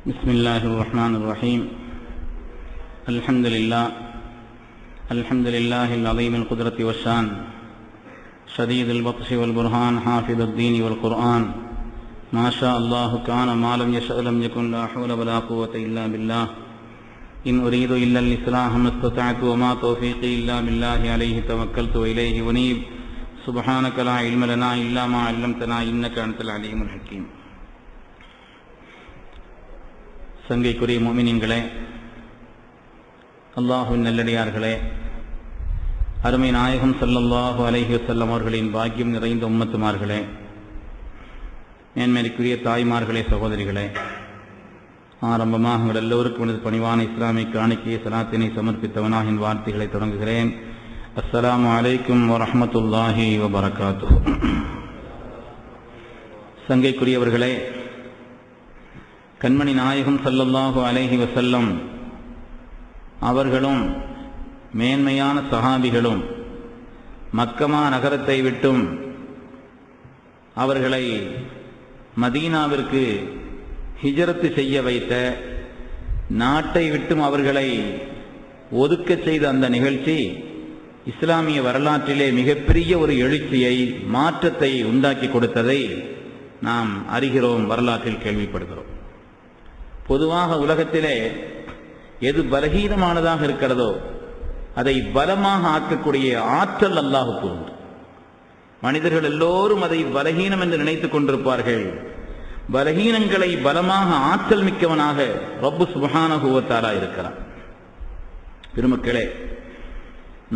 بسم الله الرحمن الرحيم. الحمد لله العظيم القدرة والشان، شديد البطش والبرهان، حافظ الدين والقرآن. ما شاء الله كان، ما لم يشأ لم يكن، لا حول ولا قوة إلا بالله. إن أريد إلا الإصلاح ما استطعت، وما توفيقي إلا بالله، عليه توكلت وإليه أنيب. سبحانك لا علم لنا إلا ما علمتنا إنك أنت العليم الحكيم. சங்கைக்குரிய முஃமினீன்களே, அல்லாஹ்வின் நல்லடியார்களே, அருமை நாயகம் ஸல்லல்லாஹு அலைஹி வஸல்லம் அவர்களின் பாக்கியம் நிறைந்த உம்மத்துமார்களே, மேன்மேற்குரிய தாய்மார்களே, சகோதரிகளே, ஆரம்பமாக உங்கள் எல்லோருக்கும் எனது பணிவான இஸ்லாமிய காணிக்கையை சலாத்தினை சமர்ப்பித்தவனாக என் வார்த்தைகளை தொடங்குகிறேன். அஸ்ஸலாமு அலைக்கும் வரஹ்மத்துல்லாஹி வபரகாத்துஹு. சங்கைக்குரியவர்களே, கண்மணி நாயகம் ஸல்லல்லாஹு அலைஹி வஸல்லம் அவர்களும் மேன்மையான சஹாபிகளும் மக்கமா நகரத்தை விட்டும் அவர்களை மதீனாவிற்கு ஹிஜ்ரத் செய்ய வைத்த, நாட்டை விட்டும் அவர்களை ஒதுக்கச் செய்த அந்த நிகழ்ச்சி இஸ்லாமிய வரலாற்றிலே மிகப்பெரிய ஒரு எழுச்சியை, மாற்றத்தை உண்டாக்கி கொடுத்ததை நாம் அறிகிறோம், வரலாற்றில் கேள்விப்படுகிறோம். பொதுவாக உலகத்திலே எது பலகீனமானதாக இருக்கிறதோ அதை பலமாக ஆக்கக்கூடிய ஆற்றல் அல்லாஹ்வுக்கு உண்டு. மனிதர்கள் எல்லோரும் அதை பலகீனம் என்று நினைத்துக் கொண்டிருப்பார்கள். பலகீனங்களை பலமாக ஆற்றல் மிக்கவனாக ரப்பு சுப்ஹானஹு வ தஆலா இருக்கிறார். பெருமக்களே,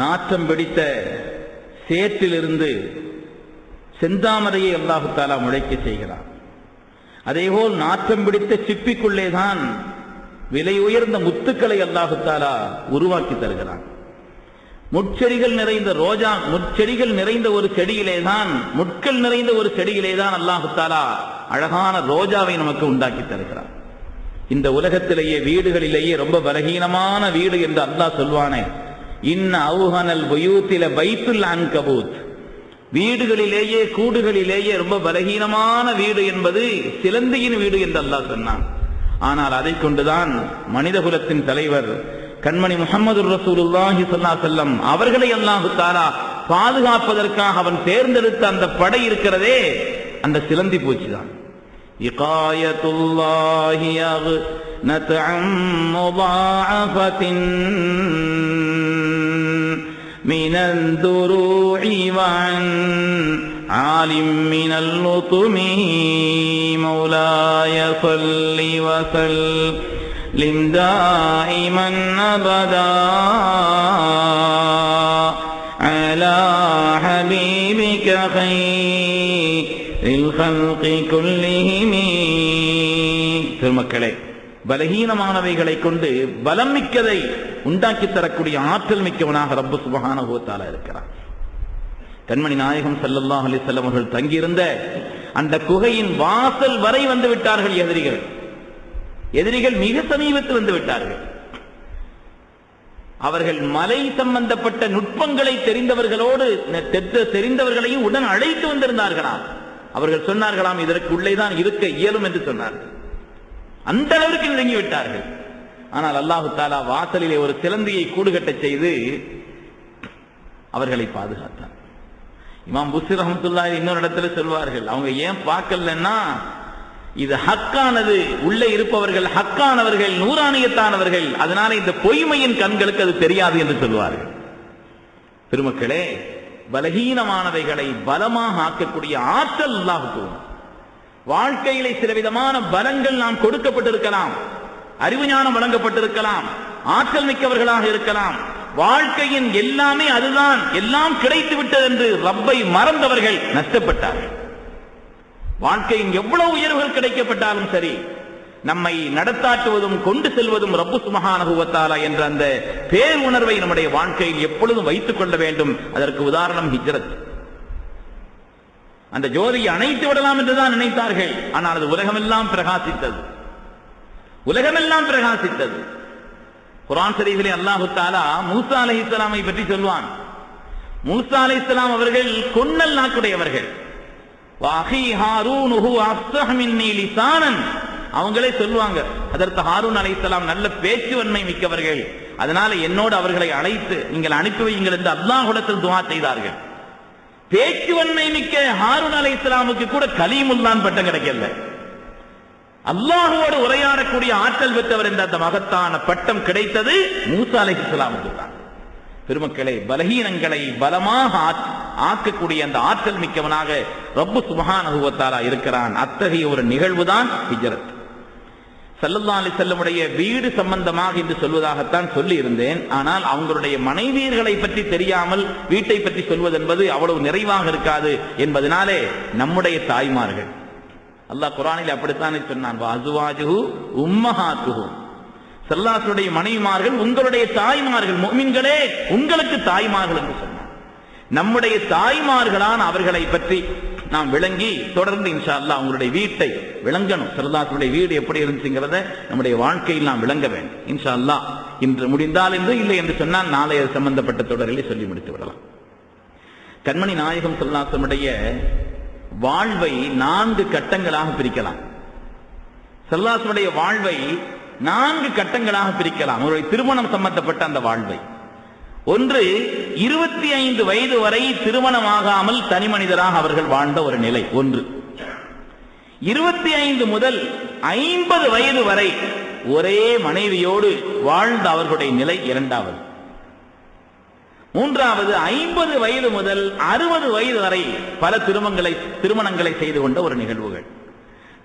நாற்றம் பிடித்த சேற்றிலிருந்து செந்தாமரையை அல்லாஹு தஆலா முளைக்க செய்கிறார். அதேபோல் நாற்றம் பிடித்த சிப்பிக்குள்ளேதான் விலை உயர்ந்த முத்துக்களை அல்லாஹு தஆலா உருவாக்கி தருகிறான். முட்செடிகள் நிறைந்த ஒரு செடியிலேதான், முட்கள் நிறைந்த ஒரு செடியிலேதான் அல்லாஹு தஆலா அழகான ரோஜாவை நமக்கு உண்டாக்கி தருகிறான். இந்த உலகத்திலேயே வீடுகளிலேயே ரொம்ப பலகீனமான வீடு என்று அல்லாஹ் சொல்வானே, இன்ன அவுஹனல் புயூத்தில பைத்துல் அன்கபூத், வீடுகளிலேயே கூடுகளிலேயே ரொம்ப பலகீனமான வீடு என்பது சிலந்தியின் வீடு என்று அல்லாஹ் சொன்னான். ஆனால் அதை கொண்டுதான் மனிதகுலத்தின் தலைவர் கண்மணி முஹம்மது ரசூலுல்லாஹி ஸல்லல்லாஹு அலைஹி வஸல்லம் அவர்களை அல்லாஹ் தஆலா பாதுகாப்பதற்காக அவன் தேர்ந்தெடுத்த அந்த படை இருக்கிறதே, அந்த சிலந்தி பூச்சி தான். இகாயத்துல்லாஹி யக்னதம் முதாஅஃபத்தின் மினல் துரூஇ வஅன் ஆலிம் மினல் லுதுமி மௌலாய ஸல்லி வஸல்லிம் தாயிமன் அபதா அலா ஹபீபிக கைரில் ஹல்கி குல்லிஹிம். திருமக்களே, பலகீனமானவைகளை கொண்டு பலம் மிக்கதை உண்டாக்கி தரக்கூடிய ஆற்றல் மிக்கவனாக ரப்பு சுப்ஹானஹு வ தஆலா இருக்கிறார். கண்மணி நாயகம் ஸல்லல்லாஹு அலைஹி வஸல்லம் அவர்கள் தங்கியிருந்த அந்த குகையின் வாசல் வரை வந்து விட்டார்கள் எதிரிகள் மிக சமீபத்தில் வந்து விட்டார்கள். அவர்கள் மலை சம்பந்தப்பட்ட நுட்பங்களை தெரிந்தவர்களையும் உடன் அழைத்து வந்திருந்தார்களாம். அவர்கள் சொன்னார்களாம், இதற்கு உள்ளேதான் இருக்க இயலும் என்று சொன்னார்கள். அந்த அளவிற்கு நெருங்கி விட்டார்கள். ஆனால் அல்லாஹு தஆலா வாசலிலே ஒரு சிலந்தியை கூடுகட்டச் செய்து அவர்களை பாதுகாத்தார். இமாம் புஸ்ரி ரஹ்மத்துல்லாஹி இன்னொரு இடத்துல சொல்வார்கள், அவங்க ஏன் பார்க்கலன்னா, இது ஹக்கானது, உள்ளே இருப்பவர்கள் ஹக்கானவர்கள், நூறானியத்தானவர்கள், அதனால இந்த பொய்மையின் கண்களுக்கு அது தெரியாது என்று சொல்வார்கள். பெருமக்களே, பலகீனமானவைகளை பலமாக ஆக்கக்கூடிய ஆற்றல் அல்லாஹ்வுக்கு உண்டு. வாழ்க்கையிலே சில விதமான பலங்கள் நாம் கொடுக்கப்பட்டிருக்கலாம், அறிவு ஞானம் வழங்கப்பட்டிருக்கலாம், ஆற்றல் மிக்கவர்களாக இருக்கலாம். வாழ்க்கையின் எல்லாமே அதுதான், எல்லாம் கிடைத்து விட்டது என்று ரப்பை மறந்தவர்கள் நஷ்டப்பட்டார்கள். வாழ்க்கையின் எவ்வளவு உயர்வுகள் கிடைக்கப்பட்டாலும் சரி, நம்மை நடத்தாட்டுவதும் கொண்டு செல்வதும் ரப்பு சுப்ஹானஹு வ தஆலா என்ற அந்த பேருணர்வை நம்முடைய வாழ்க்கையில் எப்பொழுதும் வைத்துக் கொள்ள வேண்டும். அதற்கு உதாரணம் ஹிஜ்ரத். அந்த ஜோதியை அணைத்து விடலாம் என்றுதான் நினைத்தார்கள். ஆனால் அது உலகமெல்லாம் பிரகாசித்தது. குர்ஆன் ஷரீஃபிலே அல்லாஹு தஆலா மூஸா அலைஹிஸ்ஸலாமை பற்றி சொல்வான். மூஸா அலைஹிஸ்ஸலாம் அவர்கள் கொன்னல் நாக்குடையவர்கள். வாஹி ஹாரூன் ஹுவ அஃஸஹ் மின்னி லிசானன், அவங்களே சொல்லுவாங்க, அதற்கு ஹாரூன் அலைஹிஸ்ஸலாம் நல்ல பேச்சுவன்மை மிக்கவர்கள், அதனால என்னோடு அவர்களை அழைத்து நீங்கள் அனுப்பி வையுங்கள் என்று அல்லாஹ்விடத்தில் துஆ செய்தார்கள். பேச்சுவன்மை மிக்க ஹாரூன் அலைஹிஸ்ஸலாமுக்கு கூட கலீமுல்லாஹ் பட்டம் கிடைக்கல. அல்லாஹ்வோடு உரையாடக்கூடிய ஆற்றல் பெற்றவர் என்ற அந்த மகத்தான பட்டம் கிடைத்தது மூசா அலைஹிஸ்ஸலாமுக்கு தான். பெருமக்களே, பலகீனங்களை பலமாக ஆக்கக்கூடிய அந்த ஆற்றல் மிக்கவனாக ரப்பு சுப்ஹானஹு வ தஆலா இருக்கிறான். அத்தகைய ஒரு நிகழ்வுதான் ஹிஜ்ரத். ஸல்லல்லாஹு அலைஹி வஸல்லமுடைய வீடு சம்பந்தமாக என்று சொல்வதாகத்தான் சொல்லி இருந்தேன். ஆனால் அவங்களுடைய மனைவியர்களை பற்றி தெரியாமல் வீட்டை பற்றி சொல்வது என்பது அவ்வளவு நிறைவாக இருக்காது என்பதனாலே நம்முடைய தாய்மார்கள், அல்லாஹ் குர்ஆனில் அப்படித்தானே சொன்னான், வஅஸ்வாஜுஹு உம்மஹாத்துஹு, ஸல்லல்லாஹுடைய மனைவிமார்கள் உங்களுடைய தாய்மார்கள், முஃமின்களே உங்களுக்கு தாய்மார்கள் என்று சொன்னார். நம்முடைய தாய்மார்களான அவர்களை பற்றி நாம் விளங்கி தொடர்ந்து இன்ஷா அல்லாஹ் அவங்களுடைய வீட்டை விளங்கணும். ஸல்லல்லாஹுடைய வீடு எப்படி இருந்துச்சுங்கிறத நம்முடைய வாழ்க்கையில் நாம் விளங்க வேண்டும். இன்ஷா அல்லாஹ் இன்று முடிந்தால் என்று, இல்லை என்று சொன்னால் நாளைய சம்பந்தப்பட்ட தொடரிலே சொல்லி முடித்து விடலாம். கண்மணி நாயகம் ஸல்லல்லாஹுடைய வாழ்வை 4 கட்டங்களாக பிரிக்கலாம். ஸல்லல்லாஹுடைய வாழ்வை 4 கட்டங்களாக பிரிக்கலாம். அவருடைய திருமணம் சம்பந்தப்பட்ட அந்த வாழ்வை, ஒன்று 25 வயது வரை திருமணமாகாமல் தனி மனிதராக அவர்கள் வாழ்ந்த ஒரு நிலை ஒன்று. 25 முதல் 50 வயது வரை ஒரே மனைவியோடு வாழ்ந்த அவர்களுடைய நிலை இரண்டாவது. மூன்றாவது 50 வயது முதல் 60 வயது வரை பல திருமணங்களை செய்து கொண்ட ஒரு நிகழ்வுகள்.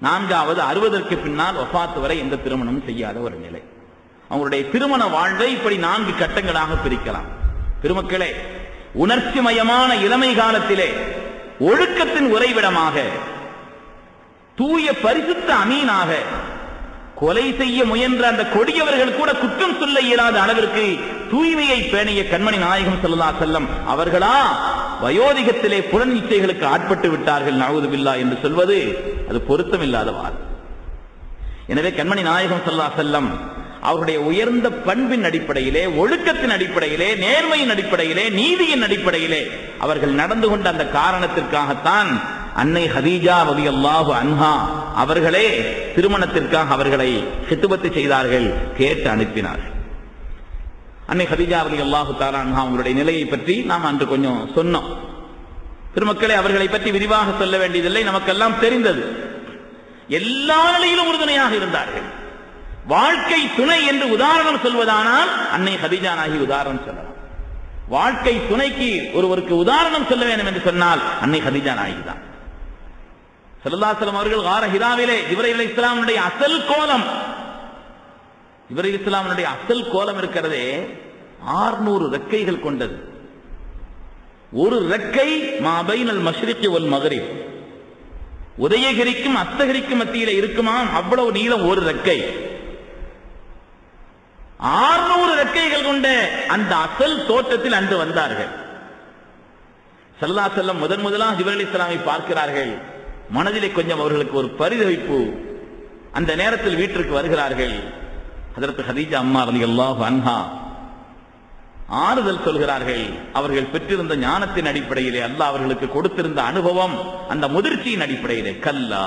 நான்காவது 60ற்கு பின்னால் வஃபாத் வரை எந்த திருமணமும் செய்யாத ஒரு நிலை. அவங்களுடைய திருமண வாழ்வை இப்படி 4 கட்டங்களாக பிரிக்கலாம். பெருமக்களே, உணர்ச்சிமயமான இளமை காலத்திலே ஒழுக்கத்தின் உறைவிடமாக, தூய பரிசுத்த அமீனாக, கொலை செய்ய முயன்ற அந்த கொடியவர்கள் கூட குற்றம் சொல்ல இயலாத அளவிற்கு தூய்மையை பேணிய கண்மணி நாயகம் ஸல்லல்லாஹு அலைஹி வஸல்லம் அவர்களா வயோதிகத்திலே புலன் இச்சைகளுக்கு ஆட்பட்டு விட்டார்கள், நஊது பில்லாஹ் என்று சொல்வது அது பொருத்தமில்லாத வார்த்தை. எனவே கண்மணி நாயகம் ஸல்லல்லாஹு அலைஹி வஸல்லம் அவருடைய உயர்ந்த பண்பின் அடிப்படையிலே, ஒழுக்கத்தின் அடிப்படையிலே, நேர்மையின் அடிப்படையிலே, நீதியின் அடிப்படையிலே அவர்கள் நடந்து கொண்ட அந்த காரணத்திற்காகத்தான் அன்னை ஹதீஜா ரலியல்லாஹு அன்ஹா அவர்களே திருமணத்திற்காக அவர்களை ஹித்பத் செய்தார்கள், கேட்டு அனுப்பினார்கள். அன்னை ஹதீஜா ரலியல்லாஹு தஆலா அன்ஹா அவங்களுடைய நிலையை பற்றி நாம் அன்று கொஞ்சம் சொன்னோம். பெருமக்களே, அவர்களை பற்றி விரிவாக சொல்ல வேண்டியதில்லை, நமக்கெல்லாம் தெரிந்தது. எல்லா நிலையிலும் உறுதுணையாக இருந்தார்கள். வாழ்க்கை துணை என்று உதாரணம் சொல்வதானால் அன்னை ஹதீஜா நாயகி உதாரணம் சொல்லலாம். வாழ்க்கை துணைக்கு ஒருவருக்கு உதாரணம் சொல்ல வேண்டும் என்று சொன்னால் அன்னை ஹதீஜா நாயகி தான். ஸல்லல்லாஹு அலைஹி வஸல்லம் அவர்கள் கார ஹிராவிலே ஜிப்ரீல் அலைஹிஸ்ஸலாமுடைய அசல் கோலம், ஜிப்ரீல் அலைஹிஸ்ஸலாமுடைய அசல் கோலம் இருக்கிறதே 600 ரெக்கைகள் கொண்டது. ஒரு ரெக்கை மாபைனல் மஷ்ரிக் வல் மக்ரிப், உதயகிரிக்கும் அஸ்தகிரிக்கும் மத்தியிலே இருக்குமாம், அவ்வளவு நீளம் ஒரு ரெக்கை. 600 ரெக்கைகள் கொண்ட அந்த அசல் தோற்றத்தில் அன்று வந்தார்கள். ஸல்லல்லாஹு அலைஹி வஸல்லம் முதலாக ஜிப்ரீல் அலைஹிஸ்ஸலாமை பார்க்கிறார்கள். மனதிலே கொஞ்சம் அவர்களுக்கு ஒரு பரிதவிப்பு. அந்த நேரத்தில் வீட்டிற்கு வருகிறார்கள். ஹஜ்ரத் ஹதீஜா அம்மா ரலியல்லாஹு அன்ஹா ஆறுதல் சொல்கிறார்கள். அவர்கள் பெற்றிருந்த ஞானத்தின் அடிப்படையிலே, அல்லாஹ் அவர்களுக்கு கொடுத்திருந்த அனுபவம், அந்த முதிர்ச்சியின் அடிப்படையிலே, கல்லா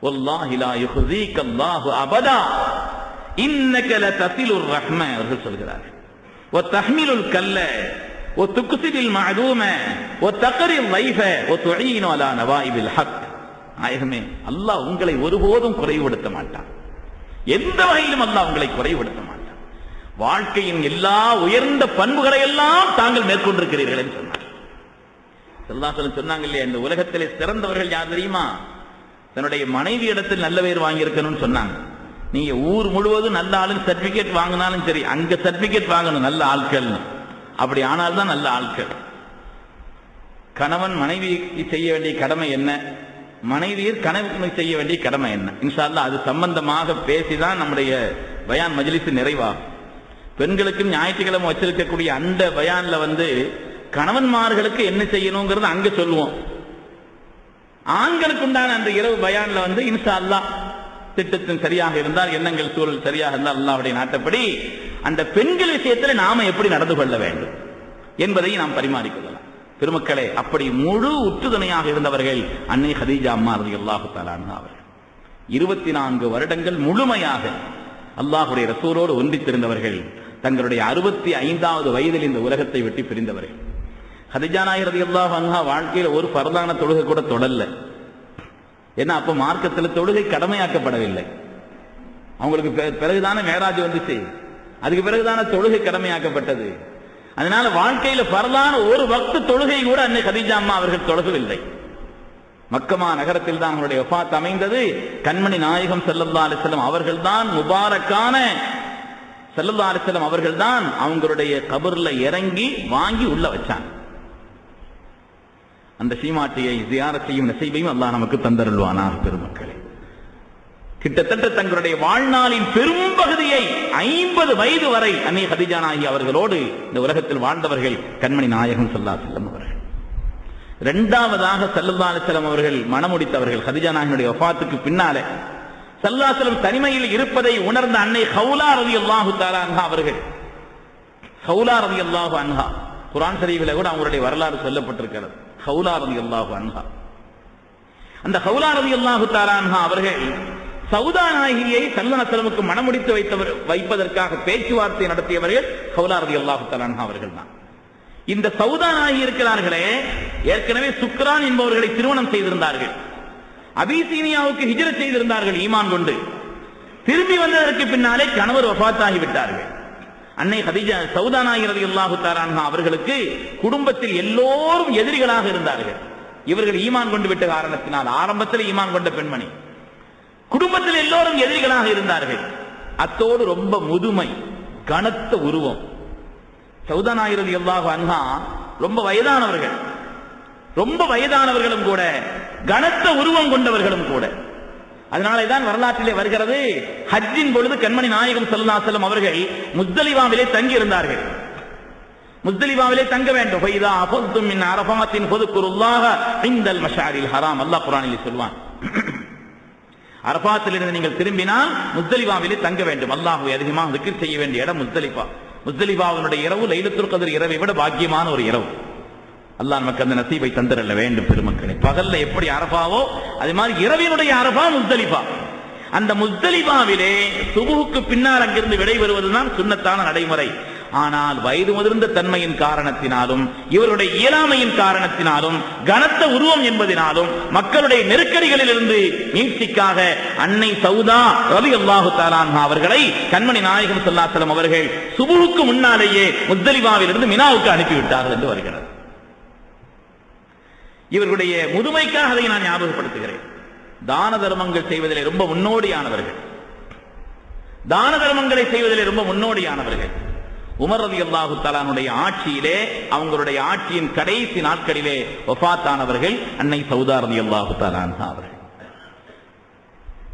வல்லாஹி லா யுஹ்ஸீக அல்லாஹு அபதா இன்னக லதஸிலுர் ரஹ்ம அவர்கள் சொல்கிறார்கள். வ தஹ்மிலுல் கல்ல வ துக்ஸிபில் மஅதூம வ தக்ரில் லைஃப வ துஈனு அலா நவாயிபில் ஹக். நாயகமே, அல்லாஹ் உங்களை ஒருபோதும் குறைவுபடுத்த மாட்டான். எந்த வகையிலும் அல்லாஹ் உங்களை குறைவுபடுத்த மாட்டான். வாழ்க்கையின் எல்லா உயர்ந்த பண்புகளை எல்லாம் தாங்கள் மேற்கொண்டிருக்கிறீர்கள் என்று சொன்னார். ஸல்லல்லாஹு அலைஹி வஸல்லம் சொன்னாங்க இல்லையா, இந்த உலகத்திலே சிறந்தவர்கள் யார் தெரியுமா? தன்னுடைய மனைவி இடத்தில் நல்ல பேர் வாங்கியிருக்கணும்னு சொன்னாங்க. நீங்க ஊர் முழுவதும் நல்ல ஆளுன்னு சர்டிபிகேட் வாங்கினாலும் சரி, அங்க சர்டிபிகேட் வாங்கணும் நல்ல ஆட்கள். அப்படி ஆனால்தான் நல்ல ஆட்கள். கணவன் மனைவிக்கு செய்ய வேண்டிய கடமை என்ன, மனைவியர் கணவனுக்கு செய்ய வேண்டிய கடமை என்ன, இன்ஷா அல்லாஹ் அது சம்பந்தமாக பேசிதான் நம்முடைய பயான் மஜ்லிஸ் நிறைவாகும். பெண்களுக்கு ஞாயிற்றுக்கிழமை வச்சிருக்கக்கூடிய அந்த பயான்ல கணவன்மார்களுக்கு என்ன செய்யணுங்கிறது அங்க சொல்லுவோம். ஆண்களுக்கு உண்டான அந்த இரவு பயான்ல இன்ஷா அல்லாஹ் திட்டத்தின் சரியாக இருந்தால், எண்ணங்கள் சூழல் சரியாக இருந்தால், அல்லாஹ்வுடைய நாட்டப்படி அந்த பெண்கள் விஷயத்தில் நாம எப்படி நடந்து கொள்ள வேண்டும் என்பதை நாம் பரிமாறிக்கொள்ளலாம். பெருமக்களே, அப்படி முழு உற்றுதுணையாக இருந்தவர்கள் அன்னை ஹதீஜா அம்மா ரலியல்லாஹு தஆலா அன்ஹா அவர்கள். 24 வருடங்கள் முழுமையாக அல்லாஹ்வுடைய ரசூலோடு ஒன்றித்திருந்தவர்கள். தங்களுடைய 65வது வயதில் இந்த உலகத்தை விட்டு பிரிந்தவர்கள். கதீஜா நாயகி ரலியல்லாஹு அன்ஹா வாழ்க்கையில ஒரு ஃபர்தான தொழுகை கூட தொடரல. ஏன்னா அப்ப மார்க்கத்தில் தொழுகை கடமையாக்கப்படவில்லை. அவங்களுக்கு பிறகுதானே மேராஜ் வந்துச்சு, அதுக்கு பிறகுதானே தொழுகை கடமையாக்கப்பட்டது. அதனால வாழ்க்கையில ஃபர்தான ஒரு வக்து தொழுகை கூட அன்னை கதீஜா அம்மா அவர்கள் தொழுகவில்லை. மக்கமா நகரத்தில் தான் அவருடைய வஃபாத் அமைந்தது. கண்மணி நாயகம் ஸல்லல்லாஹு அலைஹி வஸல்லம் அவர்கள்தான் முபாரக்கான ஸல்லல்லாஹு அலைஹி வஸல்லம் அவர்கள்தான் அவங்களுடைய கபர்ல இறங்கி வாங்கி உள்ள வச்சாங்க. அந்த சீமாட்டியை ஜியாரத்தையும் நசீபையும் அல்லாஹ் நமக்கு தந்தருள்வானாக. பெருமக்களே, கிட்டத்தட்ட தங்களுடைய வாழ்நாளின் பெரும்பகுதியை 50 வயது வரை அன்னை கதீஜா நாயகி அவர்களோடு இந்த உலகத்தில் வாழ்ந்தவர்கள் கண்மணி நாயகம் ஸல்லல்லாஹு அலைஹி வஸல்லம் அவர்கள். இரண்டாவதாக ஸல்லல்லாஹு அலைஹி வஸல்லம் அவர்கள் மணமுடித்தவர்கள். கதீஜா நாயகியுடைய வஃபாத்துக்கு பின்னாலே ஸல்லல்லாஹு அலைஹி வஸல்லம் தனிமையில் இருப்பதை உணர்ந்த அன்னை ஹவுலா ரலியல்லாஹு தஆலா அன்ஹா அவர்கள், ஹவுலா ரலியல்லாஹு அன்ஹா குர்ஆன் ஷரீஃபில் கூட அவங்களுடைய வரலாறு சொல்லப்பட்டிருக்கிறது. ஹவுலா ரலியல்லாஹு அன்ஹா, அந்த ஹவுலா ரலியல்லாஹு தஆலா அன்ஹா அவர்கள் சௌதா நாயகியை ஸல்லல்லாஹு அலைஹி வஸல்லமுக்கு மணமுடித்து வைப்பதற்காக பேச்சுவார்த்தை நடத்தியவர்கள் ஹவுலா ரலியல்லாஹு தஆலா அன்ஹா அவர்கள் தான். இந்த சௌதா நாயகி இருக்கிறார்களே, ஏற்கனவே சுக்ரான் என்பவர்களை திருமணம் செய்திருந்தார்கள். அபிசீனியாவுக்கு ஹிஜ்ரத் செய்திருந்தார்கள் ஈமான் கொண்டு. திரும்பி வந்ததற்கு பின்னாலே கணவர் வஃபாத்தாகி விட்டார்கள். அன்னை கதீஜா சௌதா நாயகி ரலியல்லாஹு தஆலா அன்ஹா அவர்களுக்கு குடும்பத்தில் எல்லோரும் எதிரிகளாக இருந்தார்கள். இவர்கள் ஈமான் கொண்டு விட்ட காரணத்தினால், ஆரம்பத்தில் ஈமான் கொண்ட பெண்மணி, குடும்பத்தில் எல்லோரும் எதிரிகளாக இருந்தார்கள். அத்தோடு ரொம்ப முதுமை, கனத்த உருவம். சௌதா நாயகி ரலியல்லாஹு அன்ஹா ரொம்ப வயதானவர்கள், ரொம்ப வயதானவர்களும் கூட, கனத்த உருவம் கொண்டவர்களும் கூட. அதனாலேதான் வரலாற்றிலே வருகிறது, ஹஜ்ஜின் பொழுது கண்மணி நாயகம் ஸல்லல்லாஹு அலைஹி வஸல்லம் அவர்கள் முஸ்தலிஃபாவிலே தங்கி இருந்தார்கள். முஸ்தலிஃபாவிலே தங்க வேண்டும். ஃபைதா அஃபதும் மின் அரஃபாத்தின் ஃபதுகுருல்லாஹ இன்தல் மஷாரில் ஹராம். அல்லாஹ் குர்ஆனிலே சொல்வான், அரஃபாத்திலிருந்து நீங்கள் திரும்பினால் முஸ்தலிஃபாவிலே தங்க வேண்டும். அல்லாஹ்வை அதிகமாக திக்ர் செய்ய வேண்டிய இடம் முஸ்தலிஃபா. முஸ்தலிஃபாவினுடைய இரவு லைலத்துல் கத்ர் இரவை விட பாக்கியமான ஒரு இரவு. அல்லாஹ் நமக்கு அந்த நசீபை தந்திரல்ல வேண்டும். பெருமக்களே, பகல்ல எப்படி அரஃபாவோ அதே மாதிரி இரவினுடைய அரஃபா முஸ்தலிஃபா. அந்த முஸ்தலிஃபாவிலே சுபுஹுக்கு பின்னால் அங்கிருந்து விடைபெறுவதுதான் சுன்னத்தான நடைமுறை. ஆனால் வயது முதிர்ந்த தன்மையின் காரணத்தினாலும், இவருடைய இயலாமையின் காரணத்தினாலும், கனத்த உருவம் என்பதினாலும், மக்களுடைய நெருக்கடிகளில் இருந்து மீட்சிக்காக அன்னை சௌதா ரலியல்லாஹு தஆலா அன்ஹா அவர்களை கண்மணி நாயகம் ஸல்லல்லாஹு அலைஹி வஸல்லம் அவர்கள் சுபுஹுக்கு முன்னாலேயே முஸ்தலிஃபாவிலிருந்து மினாவுக்கு அனுப்பிவிட்டார்கள் என்று வருகிறது. இவர்களுடைய முதுமைக்காக அதை நான் ஞாபகப்படுத்துகிறேன். தான தர்மங்கள் செய்வதிலே ரொம்ப முன்னோடியானவர்கள், தான தர்மங்களை செய்வதிலே ரொம்ப முன்னோடியானவர்கள். உமர் ரலியல்லாஹு தஆலாவுடைய ஆட்சியிலே, அவங்களுடைய ஆட்சியின் கடைசி நாட்களிலே வஃபாத்தானவர்கள் அன்னை சௌதா ரலியல்லாஹு தஆலா அன்ஹா அவர்கள்.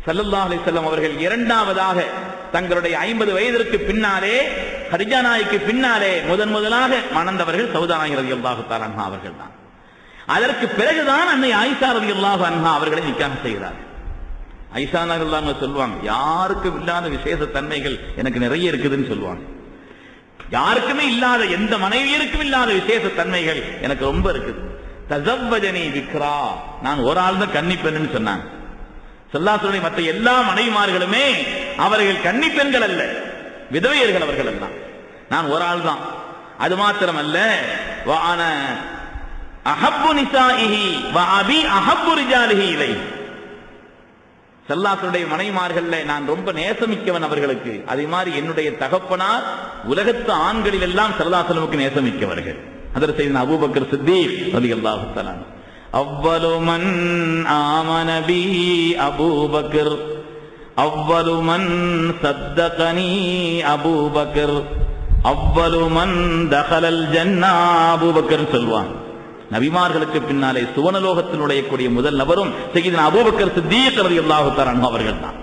ஸல்லல்லாஹு அலைஹி வஸல்லம் அவர்கள் இரண்டாவதாக தங்களுடைய 50 வயதிற்கு பின்னாலே, கதீஜா நாயகிக்கு பின்னாலே முதலாக மணந்தவர்கள் சௌதா நாயகி ரலியல்லாஹு தஆலா அன்ஹா அவர்கள் தான். அதற்கு பிறகுதான் அன்னை ஆயிஷா ரலியல்லாஹு அன்ஹா அவர்களை நிக்காஹ் செய்கிறார்கள். ஆயிஷா ரலியல்லாஹு அன்ஹா சொல்வாங்க, யாருக்கும் இல்லாத விசேஷ தன்மைகள் எனக்கு நிறைய இருக்குதுன்னு சொல்லுவாங்க. யாருக்குமே இல்லாத, எந்த மனைவியருக்கும் இல்லாத விசேஷ தன்மைகள் எனக்கு ரொம்ப இருக்குது. தஸவ்வஜனி பிக்ரா, நான் ஒரு ஆள் தான் கன்னி பெண்ணுன்னு சொன்னாங்க. ஸல்லல்லாஹு மற்ற எல்லா மனைவிமார்களுமே அவர்கள் கன்னி பெண்கள் அல்ல, விதவையர்கள் அவர்கள் எல்லாம். நான் ஒரு ஆள் தான். அது மாத்திரமல்ல, வஅன அஹப்பு நிசாஇஹி வ அபி அஹப்பு ரிஜாலிஹி இலை. ஸல்லல்லாஹு மனைவிமார்கள்ல நான் ரொம்ப நேசமிக்கவன் அவர்களுக்கு. அதே மாதிரி என்னுடைய தகப்பனார் உலகத்து ஆண்களில் எல்லாம் ஸல்லல்லாஹு அலைஹி வஸல்லம் நேசமிக்கவர்கள். ஹஜ்ரத் சையதுனா அபூபக்கர் சித்தீக் ரலியல்லாஹு தஆலா அவ்வலு மன் ஆமன பி அபூபக்கர் அவ்வலு மன் சத்தகனி அபூபக்கர் அவ்வலு மன் தகலல் ஜன்னா அபூபக்கர் சொல்வான். நபிமார்களுக்கு பின்னாலே சுவனலோகத்தில் நுழையக்கூடிய முதல் நபரும் சையதுனா அபூபக்கர் சித்தீக் ரலியல்லாஹு தஆலா அன்ஹு அவர்கள் தான்.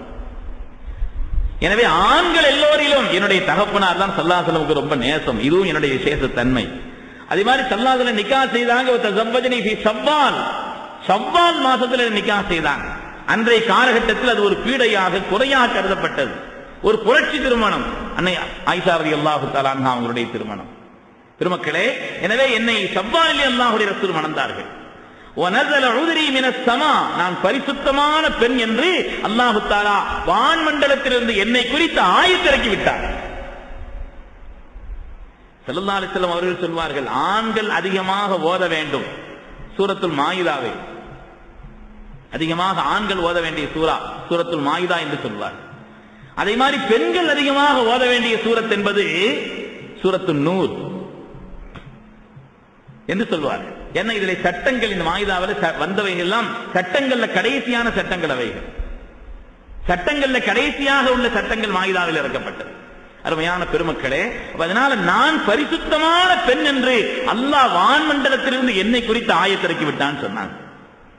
எனவே ஆண்கள் எல்லோரிலும் என்னுடைய தகப்பனார் தான் ஸல்லல்லாஹு அலைஹி வஸல்லம் ரொம்ப நேசம். இதுவும் என்னுடைய விசேஷ தன்மை. அதே மாதிரி ஸல்லல்லாஹு அலைஹி வஸல்லம் நிக்காஹ் செய்தாங்க. தஸவ்வஜனி ஃபீ ஷவ்வால், ஷவ்வால் மாசத்துல நிக்காஹ் செய்தாங்க. அன்றைய காலகட்டத்தில் அது ஒரு பீடையாக, குறையாக கருதப்பட்டது. ஒரு புரட்சி திருமணம் அன்னை ஆயிஷா ரலியல்லாஹு தஆலா அன்ஹா அவங்களுடைய திருமணம். பெருமக்களே, எனவே என்னை ஷவ்வாலிலே அல்லாஹ்வுடைய ரசூல் மணந்தார்கள். நான் பரிசுத்தமான பெண் என்று அல்லாஹு தஆலா வான்மண்டலத்திலிருந்து என்னை குறித்து ஆயத்திறக்கி விட்டார். ஸல்லல்லாஹு அலைஹி வஸல்லம் அவர்கள் சொல்வார்கள், ஆண்கள் அதிகமாக ஓத வேண்டும் சூரத்துல் மாயிதாவை, அதிகமாக ஆண்கள் ஓத வேண்டிய சூரத்துல் மாயிதா என்று சொல்வார். அதே மாதிரி பெண்கள் அதிகமாக ஓத வேண்டிய சூரத் என்பது சூரத்துன் நூர் என்று சொல்வார்கள். என்ன இதிலே சட்டங்கள், இந்த மாயிதாவில் வந்தவைகள் எல்லாம் சட்டங்கள்ல கடைசியான சட்டங்கள், அவைகள் சட்டங்கள்ல கடைசியாக உள்ள சட்டங்கள் மாயிதாவில் இறக்கப்பட்டது. அருமையான பெருமக்களே, அதனால நான் பரிசுத்தமான பெண் என்று அல்லாஹ் வான்மண்டலத்திலிருந்து என்னை குறித்து ஆயத்திறக்கி விட்டான்னு சொன்னாங்க.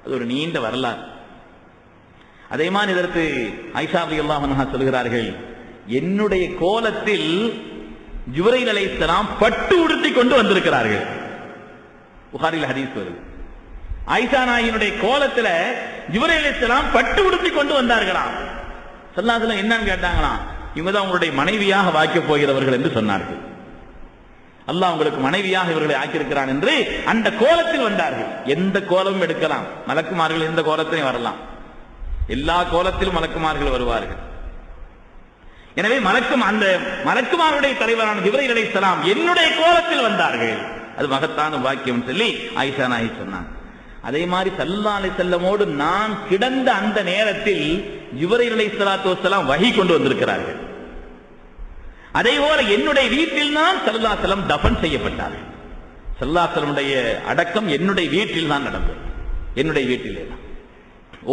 அது ஒரு நீண்ட வரலாறு. அதே மாதிரி இதற்கு ஆயிஷா ரலியல்லாஹு அன்ஹா சொல்கிறார்கள், என்னுடைய கோலத்தில் ஜிப்ரீல் அலைஹிஸ்ஸலாம் பட்டு உடுத்தி கொண்டு வந்திருக்கிறார்கள். புகாரில் ஹதீஸ் வருது. ஆயிஷா நாயினுடைய கோலத்துல ஜிப்ரீல் அலைஹிஸ்ஸலாம் பட்டு உடுத்தி கொண்டு வந்தார்களாம். ஸல்லல்லாஹு அலைஹி வஸல்லம் என்னன்னு கேட்டாங்களாம், இவங்க தான் உங்களுடைய மனைவியாக வாய்க்கப் போகிறவர்கள் என்று சொன்னார்கள். அல்லாஹ் உங்களுக்கு மனைவியாக இவர்களை ஆக்கியிருக்கிறான் என்று அந்த கோலத்தில் வந்தார்கள். எந்த கோலமும் எடுக்கலாம், மலக்குமார்கள் எந்த கோலத்திலையும் வரலாம், எல்லா கோலத்திலும் மலக்குமார்கள் வருவார்கள். எனவே அந்த மலக்குமாருடைய தலைவரான ஜிப்ரீல் அலைஹிஸ்ஸலாம் என்னுடைய கோலத்தில் வந்தார்கள். அது மகத்தான வாக்கியம் சொல்லி ஆயிஷா நாயகி சொன்னாங்க. அதே மாதிரி ஸல்லல்லாஹு அலைஹி வஸல்லமோடு நான் கிடந்த அந்த நேரத்தில் ஜிப்ரீல் அலைஹிஸ்ஸலாத்து வஸ்ஸலாம் வஹி கொண்டு வந்திருக்கிறார்கள். அதே போல என்னுடைய வீட்டில் தான் ஸல்லல்லாஹு அலைஹி வஸல்லம் தஃபன் செய்யப்பட்டார்கள். ஸல்லல்லாஹு அலைஹி வஸல்லமுடைய அடக்கம் என்னுடைய வீட்டில் தான் நடந்தது. என்னுடைய வீட்டிலே தான்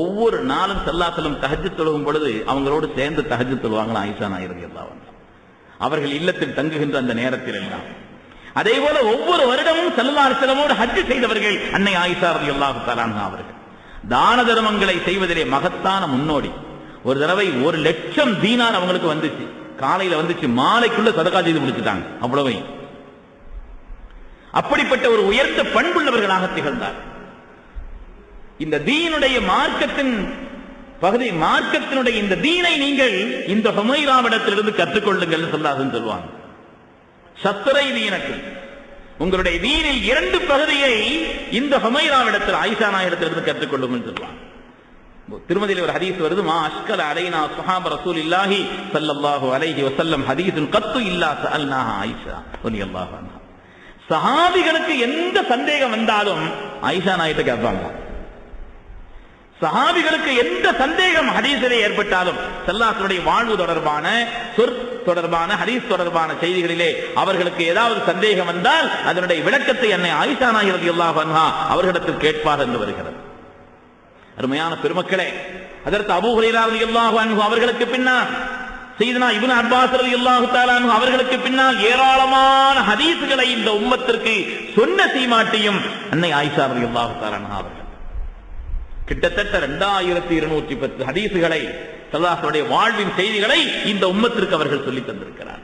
ஒவ்வொரு நாளும் ஸல்லல்லாஹு அலைஹி வஸல்லம் தஹஜ்ஜுத் தொழுகும் பொழுது அவங்களோடு சேர்ந்து தஹஜ்ஜுத் தொழுவாங்க ஆயிஷா நாயகி ரலியல்லாஹு அன்ஹா. அவர்கள் இல்லத்தில் தங்குகின்ற அந்த நேரத்தில் எல்லாம் அதே போல ஒவ்வொரு வருடமும் ஸல்லல்லாஹு அலைஹி வஸல்லமோடு ஹஜ் செய்தவர்கள் அன்னை ஆயிஷா ரலியல்லாஹு தஆலா அன்ஹா அவர்கள். தான தர்மங்களை செய்வதிலே மகத்தான முன்னோடி. ஒரு தடவை 1,00,000 தீனார் அவங்களுக்கு வந்துச்சு, காலையில வந்துச்சு, மாலைக்குள்ள சதகா செய்து முடிச்சுட்டாங்க. அவ்வளவு அப்படிப்பட்ட ஒரு உயர்ந்த பண்புள்ளவர்களாக திகழ்ந்தார். இந்த தீனுடைய மார்க்கத்தின் பகுதி, மார்க்கத்தினுடைய இந்த தீனை நீங்கள் இந்த ஹுமைராவிடத்திலிருந்து கற்றுக்கொள்ளுங்கள் சொல்லுவாங்க. சத்ரை தீனக்கு, உங்களுடைய தீனில் 2 பகுதியை இந்த ஹுமைராவிடத்தில் ஆயிஷா நாயிடத்திலிருந்து கற்றுக்கொள்ளுங்கள் சொல்லுவாங்க. திருமதியில் ஒரு ஹதீஸ் வருது, மா அஷ்கல அலைனா ஸஹாப ரசூலில்லாஹி ஸல்லல்லாஹு அலைஹி வஸல்லம் ஹதீஸுன் கத்து இல்லா ஸஅல்னாஹா ஆயிஷா ரலியல்லாஹு அன்ஹா. சஹாபிகளுக்கு எந்த சந்தேகம் வந்தாலும் ஆயிஷா நாயிட்ட கேட்பாங்க. சஹாபிகளுக்கு எந்த சந்தேகம் ஹதீஸிலே ஏற்பட்டாலும் ஸல்லல்லாஹுடைய வாழ்வு தொடர்பான, தொடர்பான, ஹதீஸ் தொடர்பான செய்திகளிலே அவர்களுக்கு ஏதாவது சந்தேகம் வந்தால் அதனுடைய விளக்கத்தை அன்னை ஆயிஷா நாயகி ரலியல்லாஹு அன்ஹா அவர்களிடத்தில் கேட்பார் என்று வருகிறது. அருமையான பெருமக்களே, அதற்கு அபூ ஹுரைரா ரலியல்லாஹு அன்ஹு அவர்களுக்கு பின்னால், சையதுனா இப்னு அப்பாஸ் ரலியல்லாஹு தஆலா அன்ஹு அவர்களுக்கு பின்னால் ஏராளமான ஹதீஸ்களை இந்த உம்மத்திற்கு சொன்ன சீமாட்டியும் அன்னை ஆயிஷா ரலியல்லாஹு தஆலா அன்ஹா அவர்கள். கிட்டத்தட்ட 2210 ஹதீஸ்களை, ஸல்லல்லாஹுடைய வாழ்வின் செய்திகளை இந்த உம்மத்திற்கு அவர்கள் சொல்லித் தந்திருக்கிறார்.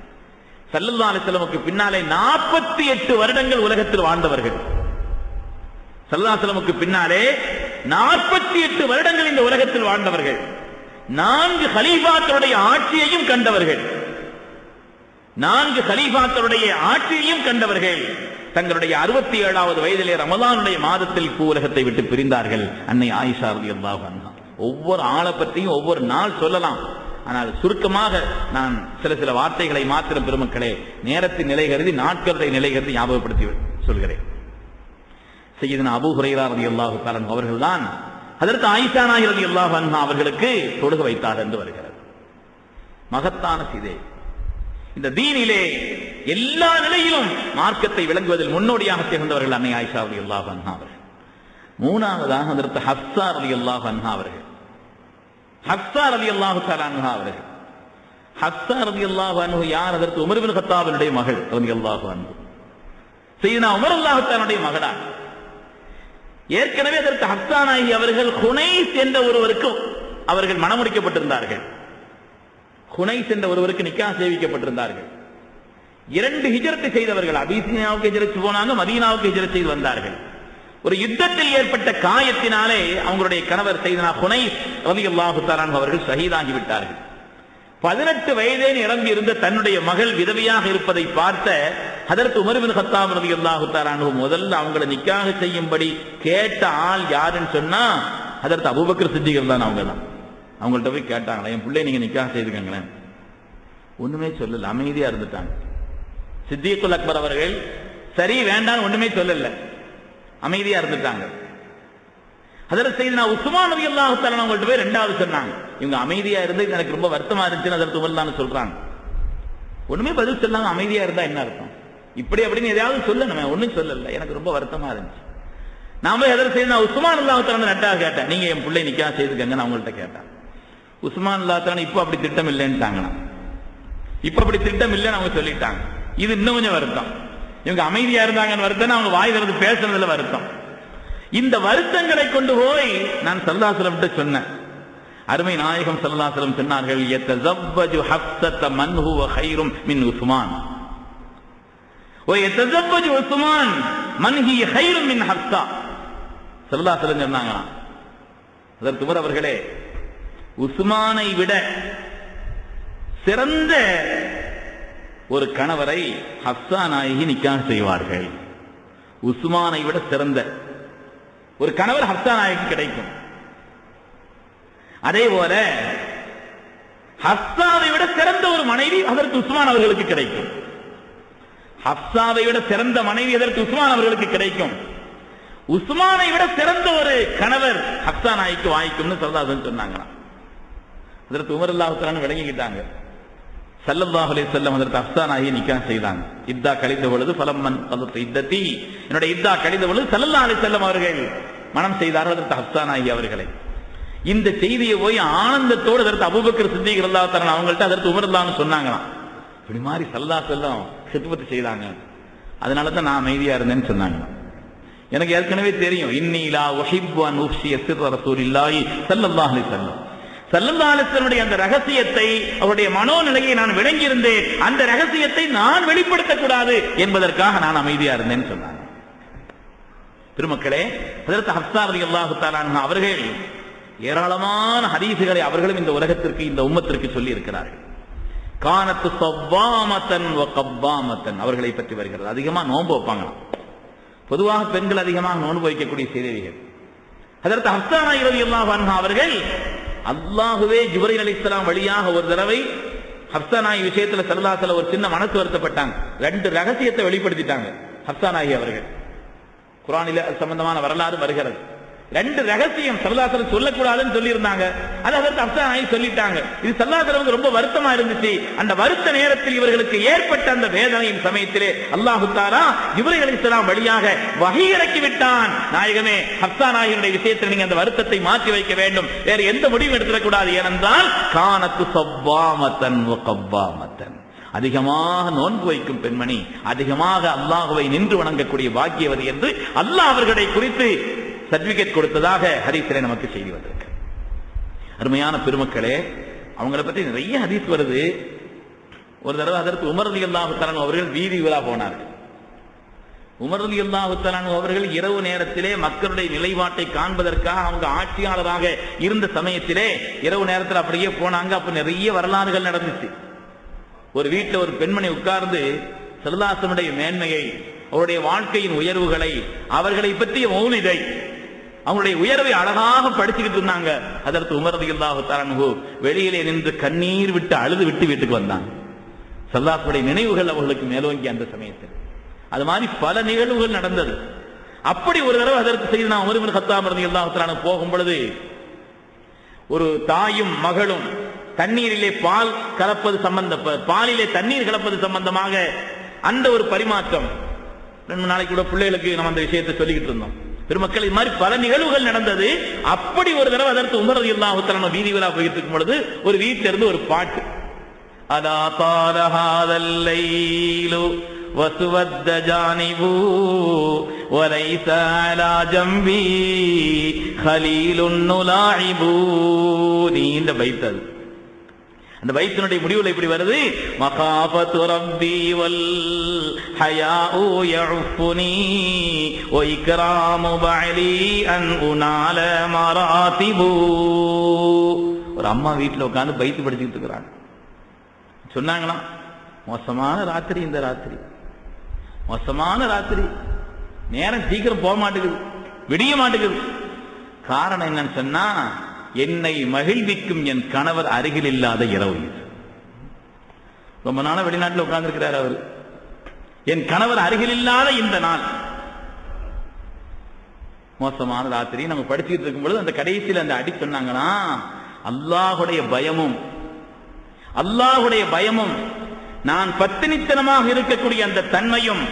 ஸல்லல்லாஹு அலைஹி வஸல்லமுக்கு பின்னாலே 48 வருடங்கள் உலகத்தில் வாழ்ந்தவர்கள். ஸல்லல்லாஹு அலைஹி வஸல்லமுக்கு பின்னாலே 48 வருடங்கள் இந்த உலகத்தில் வாழ்ந்தவர்கள். 4 கலீஃபாக்களுடைய ஆட்சியையும் கண்டவர்கள். 4 கலீஃபாக்களுடைய ஆட்சியையும் கண்டவர்கள். தங்களுடைய 67வது வயதிலே ரமலானுடைய மாதத்தில் உலகத்தை விட்டு பிரிந்தார்கள் அன்னை ஆயிஷா ரலியல்லாஹு அன்ஹா. ஒவ்வொரு ஆளை பற்றியும் ஒவ்வொரு நாள் சொல்லலாம், ஆனால் சுருக்கமாக நான் சில வார்த்தைகளை மாத்திரம் பெருமக்களே நேரத்தின் நிலை கருதி, நாட்களுடைய நிலை கருதி ஞாபகப்படுத்தி சொல்கிறேன். சையதுனா அபூ ஹுரைரா ரலியல்லாஹு தஆலா அவர்கள்தான் ஹஜ்ரத் ஆயிஷா நாயகி ரலியல்லாஹு அன்ஹா அவர்களுக்கு தொழுக வைத்தார் என்று வருகிறது. மகத்தான செய்தி. இந்த தீனிலே எல்லா நிலையிலும் மார்க்கத்தை விளங்குவதில் முன்னோடியாக திகழ்ந்தவர்கள் அன்னை ஆயிஷா ரலியல்லாஹு அன்ஹா அவர்கள். மூணாவதாக ஹஜ்ரத் ஹப்ஸா ரலியல்லாஹு அன்ஹா அவர்கள். ஹப்ஸா ரலியல்லாஹு தஆலா அன்ஹா அவர்கள். ஹப்ஸா ரலியல்லாஹு அன்ஹு யார்? ஹஜ்ரத் உமர் இப்னு கத்தாபினுடைய மகள் ரலியல்லாஹு அன்ஹு. சையதுனா உமர் ரலியல்லாஹு தஆலாவுடைய மகளார். ஏற்கனவே அதற்கு ஹப்ஸா நாயகி அவர்கள் ஹுனைஸ் என்ற ஒருவருக்கு அவர்கள் மணமுடிக்கப்பட்டிருந்தார்கள். ஹுனைஸ் என்ற ஒருவருக்கு நிக்காஹ் செய்விக்கப்பட்டிருந்தார்கள். 2 ஹிஜ்ரத் செய்தவர்கள். அபிசீனியாவுக்கு ஹிஜ்ரத் போனாங்க, மதீனாவுக்கு ஹிஜ்ரத் செய்து வந்தார்கள். ஒரு யுத்தத்தில் ஏற்பட்ட காயத்தினாலே அவங்களுடைய கணவர் சையதுனா ஹுனைஸ் ரலியல்லாஹு தஆலா அவர்கள் ஷஹீதாகி விட்டார்கள். 18 வயதே நிரம்பி இருந்த தன்னுடைய மகள் விதவையாக இருப்பதை பார்த்த ஹதரத் உமர் இப்னு கத்தாப் ரலியல்லாஹு தஆலா அன்ஹு முதல்ல அவங்களை நிக்காஹ் செய்யும்படி கேட்ட ஆள் யாருன்னு சொன்னா ஹதரத் அபூபக்கர் சித்திக் தான். அவங்க தான் அவங்கள்ட்ட போய் கேட்டாங்களா, என் பிள்ளை நீங்க நிக்காஹ் செய்துக்கங்களேன். ஒண்ணுமே சொல்லல, அமைதியா இருந்துட்டாங்க. சித்திகுல் அக்பர் அவர்கள் சரி வேண்டாம் ஒண்ணுமே சொல்லல, அமைதியா இருந்துட்டாங்க. ஹதரத் சையதுனா உஸ்மான் ரலியல்லாஹு தஆலா அவங்கள்ட்ட போய் ரெண்டாவது சொன்னாங்க. இவங்க அமைதியா இருந்து எனக்கு ரொம்ப வருத்தமா இருந்துச்சுன்னு ஹதரத் உமர் தான் சொல்றாங்க. ஒண்ணுமே பதில் சொல்லாம அமைதியா இருந்தா என்ன அர்த்தம்? இப்படி அப்படின்னு எதையாவது சொல்லணுமே, ஒண்ணும் சொல்லல, எனக்கு ரொம்ப வருத்தமா இருந்துச்சு. நான் போய் ஹதரத் சையதுனா உஸ்மான் ரலியல்லாஹு தஆலா ரெண்டாவது கேட்டேன், நீங்க என் பிள்ளை நிக்காஹ் செய்துக்கங்கன்னு அவங்கள்ட்ட கேட்டேன். உஸ்மான் ரலியல்லாஹு தஆலா இப்ப அப்படி திட்டம் இல்லைன்னுட்டாங்க. இப்ப அப்படி திட்டம் இல்லைன்னு அவங்க சொல்லிட்டாங்க. இது இன்னும் கொஞ்சம் வருத்தம். இவங்க அமைதியா இருந்தாங்கன்னு வருத்தம், அவங்க வாய் திறந்து பேசுறதுல வருத்தம். இந்த வருத்தங்களை கொண்டு போய் நான் ஸல்லல்லாஹு அலைஹி வஸல்லம் சொன்னேன். அருமை நாயகம் ஸல்லல்லாஹு அலைஹி வஸல்லம் சொன்னார்கள், யதஸவ்வஜு ஹஃப்ஸத மன் ஹுவ கைரும் மின் உஸ்மான் வ யதஸவ்வஜு உஸ்மான் மன் ஹிய கைரும் மின் ஹஃப்ஸா. ஸல்லல்லாஹு அலைஹி வஸல்லம் சொன்னாங்க, ஹஜ்ரத் உமர் அவர்களே, உஸ்மானை விட சிறந்த ஒரு கணவரை ஹப்ஸா நாயகி நிக்காஹ் செய்வார்கள். உஸ்மானை விட சிறந்த ஒரு கணவர் ஹப்ஸா நாயகி கிடைக்கும். அதே போல ஹப்ஸாவை விட சிறந்த ஒரு மனைவி அதற்கு உஸ்மான் அவர்களுக்கு கிடைக்கும். ஹப்ஸாவை விட சிறந்த மனைவி அதற்கு உஸ்மான் அவர்களுக்கு கிடைக்கும். உஸ்மானை விட சிறந்த ஒரு கணவர் ஹப்ஸா நாயகிக்கு வாய்க்கும்னு ஸல்லல்லாஹு சொன்னாங்க. அதற்கு உமர் ரலியல்லாஹு தஆலா விளங்கிக்கிட்டாங்க. ஸல்லல்லாஹு அலைஹி வஸல்லம் ஹஜ்ரத் ஹப்ஸா நாயகி நிக்காஹ் செய்தாங்க. இத்தா கழிந்த பொழுது ஃபலம்மன் கலத் இத்ததி, என்னுடைய இத்தா கழிந்த பொழுது ஸல்லல்லாஹு அலைஹி வஸல்லம் அவர்கள் மனம் செய்தார்கள் ஹஜ்ரத் ஹப்ஸா நாயகி அவர்களை. இந்த செய்தியை போய் ஆனந்தத்தோடு ஹஜ்ரத் அபூபக்கர் சித்திக் ரலியல்லாஹு தஆலா அவங்கள்ட்ட ஹஜ்ரத் உமர் ரலியல்லாஹு சொன்னாங்களாம். இப்படி மாதிரி ஸல்லல்லாஹு அலைஹி வஸல்லம் ஹித்மத் செய்தாங்க, அதனால தான் நான் அமைதியா இருந்தேன்னு சொன்னாங்க. எனக்கு ஏற்கனவே தெரியும், இன்னி லா உஹிப்பு அன் உஃஷிய சிர்ர ரசூலில்லாஹி ஸல்லல்லாஹு அலைஹி வஸல்லம். ஸல்லல்லாஹு அலைஹி வஸல்லம் அந்த ரகசியத்தை, அவருடைய மனோநிலையை நான் விளங்கியிருந்தேன். அந்த ரகசியத்தை நான் வெளிப்படுத்தக்கூடாது என்பதற்காக நான் அமைதியா இருந்தேன்னு சொன்னாங்க. பெருமக்களே, ஹஜ்ரத் ஹப்ஸா ரலியல்லாஹு தஆலா அன்ஹா அவர்கள் ஏராளமான ஹதீஸுகளை அவர்களும் இந்த உலகத்திற்கு, இந்த உம்மத்திற்கு சொல்லி இருக்கிறார்கள். கானத்து ஸவ்வாமத்தன் வ கவ்வாமத்தன் அவர்களை பற்றி வருகிறது. அதிகமா நோன்பு வைப்பாங்களாம். பொதுவாக பெண்கள் அதிகமாக நோன்பு வைக்கக்கூடிய செய்திகள். ஹஜ்ரத் ஹப்ஸா ரலியல்லாஹு அன்ஹா அவர்கள் அல்லாஹுவே ஜிப்ரீல் அலைஹிஸ்ஸலாம் வழியாக ஒரு தடவை ஹப்ஸா நாயகி விஷயத்துல ஸல்லல்லாஹு அலைஹி வஸல்லம் ஒரு சின்ன மனசு வருத்தப்பட்டாங்க. ரெண்டு ரகசியத்தை வெளிப்படுத்திட்டாங்க ஹப்ஸா நாயகி அவர்கள். குர்ஆனிலே சம்பந்தமான வரலாறு வருகிறது. ரெண்டு ரகசியம் ஸல்லல்லாஹு அலைஹி வஸல்லம் சொல்லக்கூடாதுன்னு சொல்லி இருந்தாங்க. அது ஹஜ்ரத் ஹப்ஸா நாயகி சொல்லிட்டாங்க. இது ஸல்லல்லாஹு அலைஹி வஸல்லம் ரொம்ப வருத்தமா இருந்துச்சு. அந்த வருத்த நேரத்தில் இவர்களுக்கு ஏற்பட்ட அந்த வேதனையின் சமயத்திலே அல்லாஹ் தஆலா ஜிப்ரீல் அலைஹிஸ்ஸலாம் வழியாக வஹீ இறக்கி விட்டான். நாயகமே, ஹப்ஸா நாயகியுடைய விஷயத்தில் நீங்க அந்த வருத்தத்தை மாற்றி வைக்க வேண்டும், வேறு எந்த முடிவும் எடுத்துடக்கூடாது. ஏனென்றால் கானத்து ஸவ்வாமத்தன் வ கவ்வாமத்தன், அதிகமாக நோன்பு வைக்கும் பெண்மணி, அதிகமாக அல்லாஹ்வை நின்று வணங்கக்கூடிய பாக்கியவதி என்று அல்லாஹ் அவர்களை குறித்து சர்டிபிகேட் கொடுத்ததாக ஹதீஸிலே நமக்கு செய்தி வந்திருக்கு. அருமையான பெருமக்களே, அவங்களை பற்றி நிறைய ஹதீஸ் வருது. ஒரு தடவை அதற்கு உமர் ரலியல்லாஹு தஆலா அவர்கள் வீதி உலா போனார்கள். உமர் ரலியல்லாஹு தஆலா அவர்கள் இரவு நேரத்திலே மக்களுடைய நிலைப்பாட்டை காண்பதற்காக அவங்க ஆட்சியாளராக இருந்த சமயத்திலே இரவு நேரத்தில் அப்படியே போனாங்க. அப்ப நிறைய வரலாறுகள் நடந்துச்சு. ஒரு வீட்டில் ஒரு பெண்மணி உட்கார்ந்து ஸல்லல்லாஹு அலைஹி வஸல்லம் மேன்மையை, அவருடைய வாழ்க்கையின் உயர்வுகளை, அவர்களை பற்றிய மௌலிதை, அவங்களுடைய உயர்வை அழகாக படிச்சுக்கிட்டு இருந்தாங்க. அதற்கு உமர் ரலியல்லாஹு தஆலா அன்ஹு வெளியிலே நின்று கண்ணீர் விட்டு அழுது விட்டு வீட்டுக்கு வந்தாங்க. ஸல்லல்லாஹு அலைஹி நினைவுகள் அவர்களுக்கு மேலோங்கி அந்த சமயத்தில். அது மாதிரி பல நிகழ்வுகள் நடந்தது. அப்படி ஒரு தடவை அதற்கு செய்து நான் உமர் இப்னு கத்தாப் ரலியல்லாஹு தஆலா போகும் பொழுது ஒரு தாயும் மகளும் தண்ணீரிலே பால் கலப்பது பாலிலே தண்ணீர் கலப்பது சம்பந்தமாக அந்த ஒரு பரிமாற்றம். 2 நாளைக்கு கூட பிள்ளைகளுக்கு நம்ம அந்த விஷயத்தை சொல்லிக்கிட்டு இருந்தோம். பெருமக்கள், இது மாதிரி பல நிகழ்வுகள் நடந்தது. அப்படி ஒரு தடவை அதற்கு உமர் ரலியல்லாஹு தஆலா வீதி விழா போயிட்டு இருக்கும் பொழுது ஒரு வீட்டில இருந்து ஒரு பாட்டு, அதா தார ஹாதல் லைலு வசுவத்த ஜானிபு வலைஸ அலா ஜம்பி கலீலுன் நுலாயிபு, நீண்ட பைத். அது அந்த பைத்தினுடைய முடிவுல இப்படி வருது, மகாஃபத்து ரப்பி வல் ஹயாஉ யஉஃபுனி வ இக்ராமு பஅலி அன் உனால மராதிபு. ஒரு அம்மா வீட்டில் உட்கார்ந்து பைத்து படிச்சுக்கிட்டு இருக்கிறாங்க. சொன்னாங்களாம், மோசமான ராத்திரி இந்த ராத்திரி, மோசமான ராத்திரி, நேரம் சீக்கிரம் போக மாட்டேங்குது, விடிய மாட்டேங்குது. காரணம் என்னன்னு சொன்னா, என்னை மகிழ்விக்கும் என் கணவர் அருகில் இல்லாத இரவு இது. ரொம்ப நாளா வெளிநாட்டில் உட்கார்ந்து இருக்கிறார் அவர். என் கணவர் அருகில் இல்லாத இந்த நாள் மோசமான ராத்திரி. நம்ம படிச்சுட்டு இருக்கும் பொழுது அந்த கடைசியில் அந்த அடி சொன்னாங்கன்னா, அல்லாஹுடைய பயமும் நான் பத்தினித்தனமாக இருக்கக்கூடிய அந்த தன்மையும்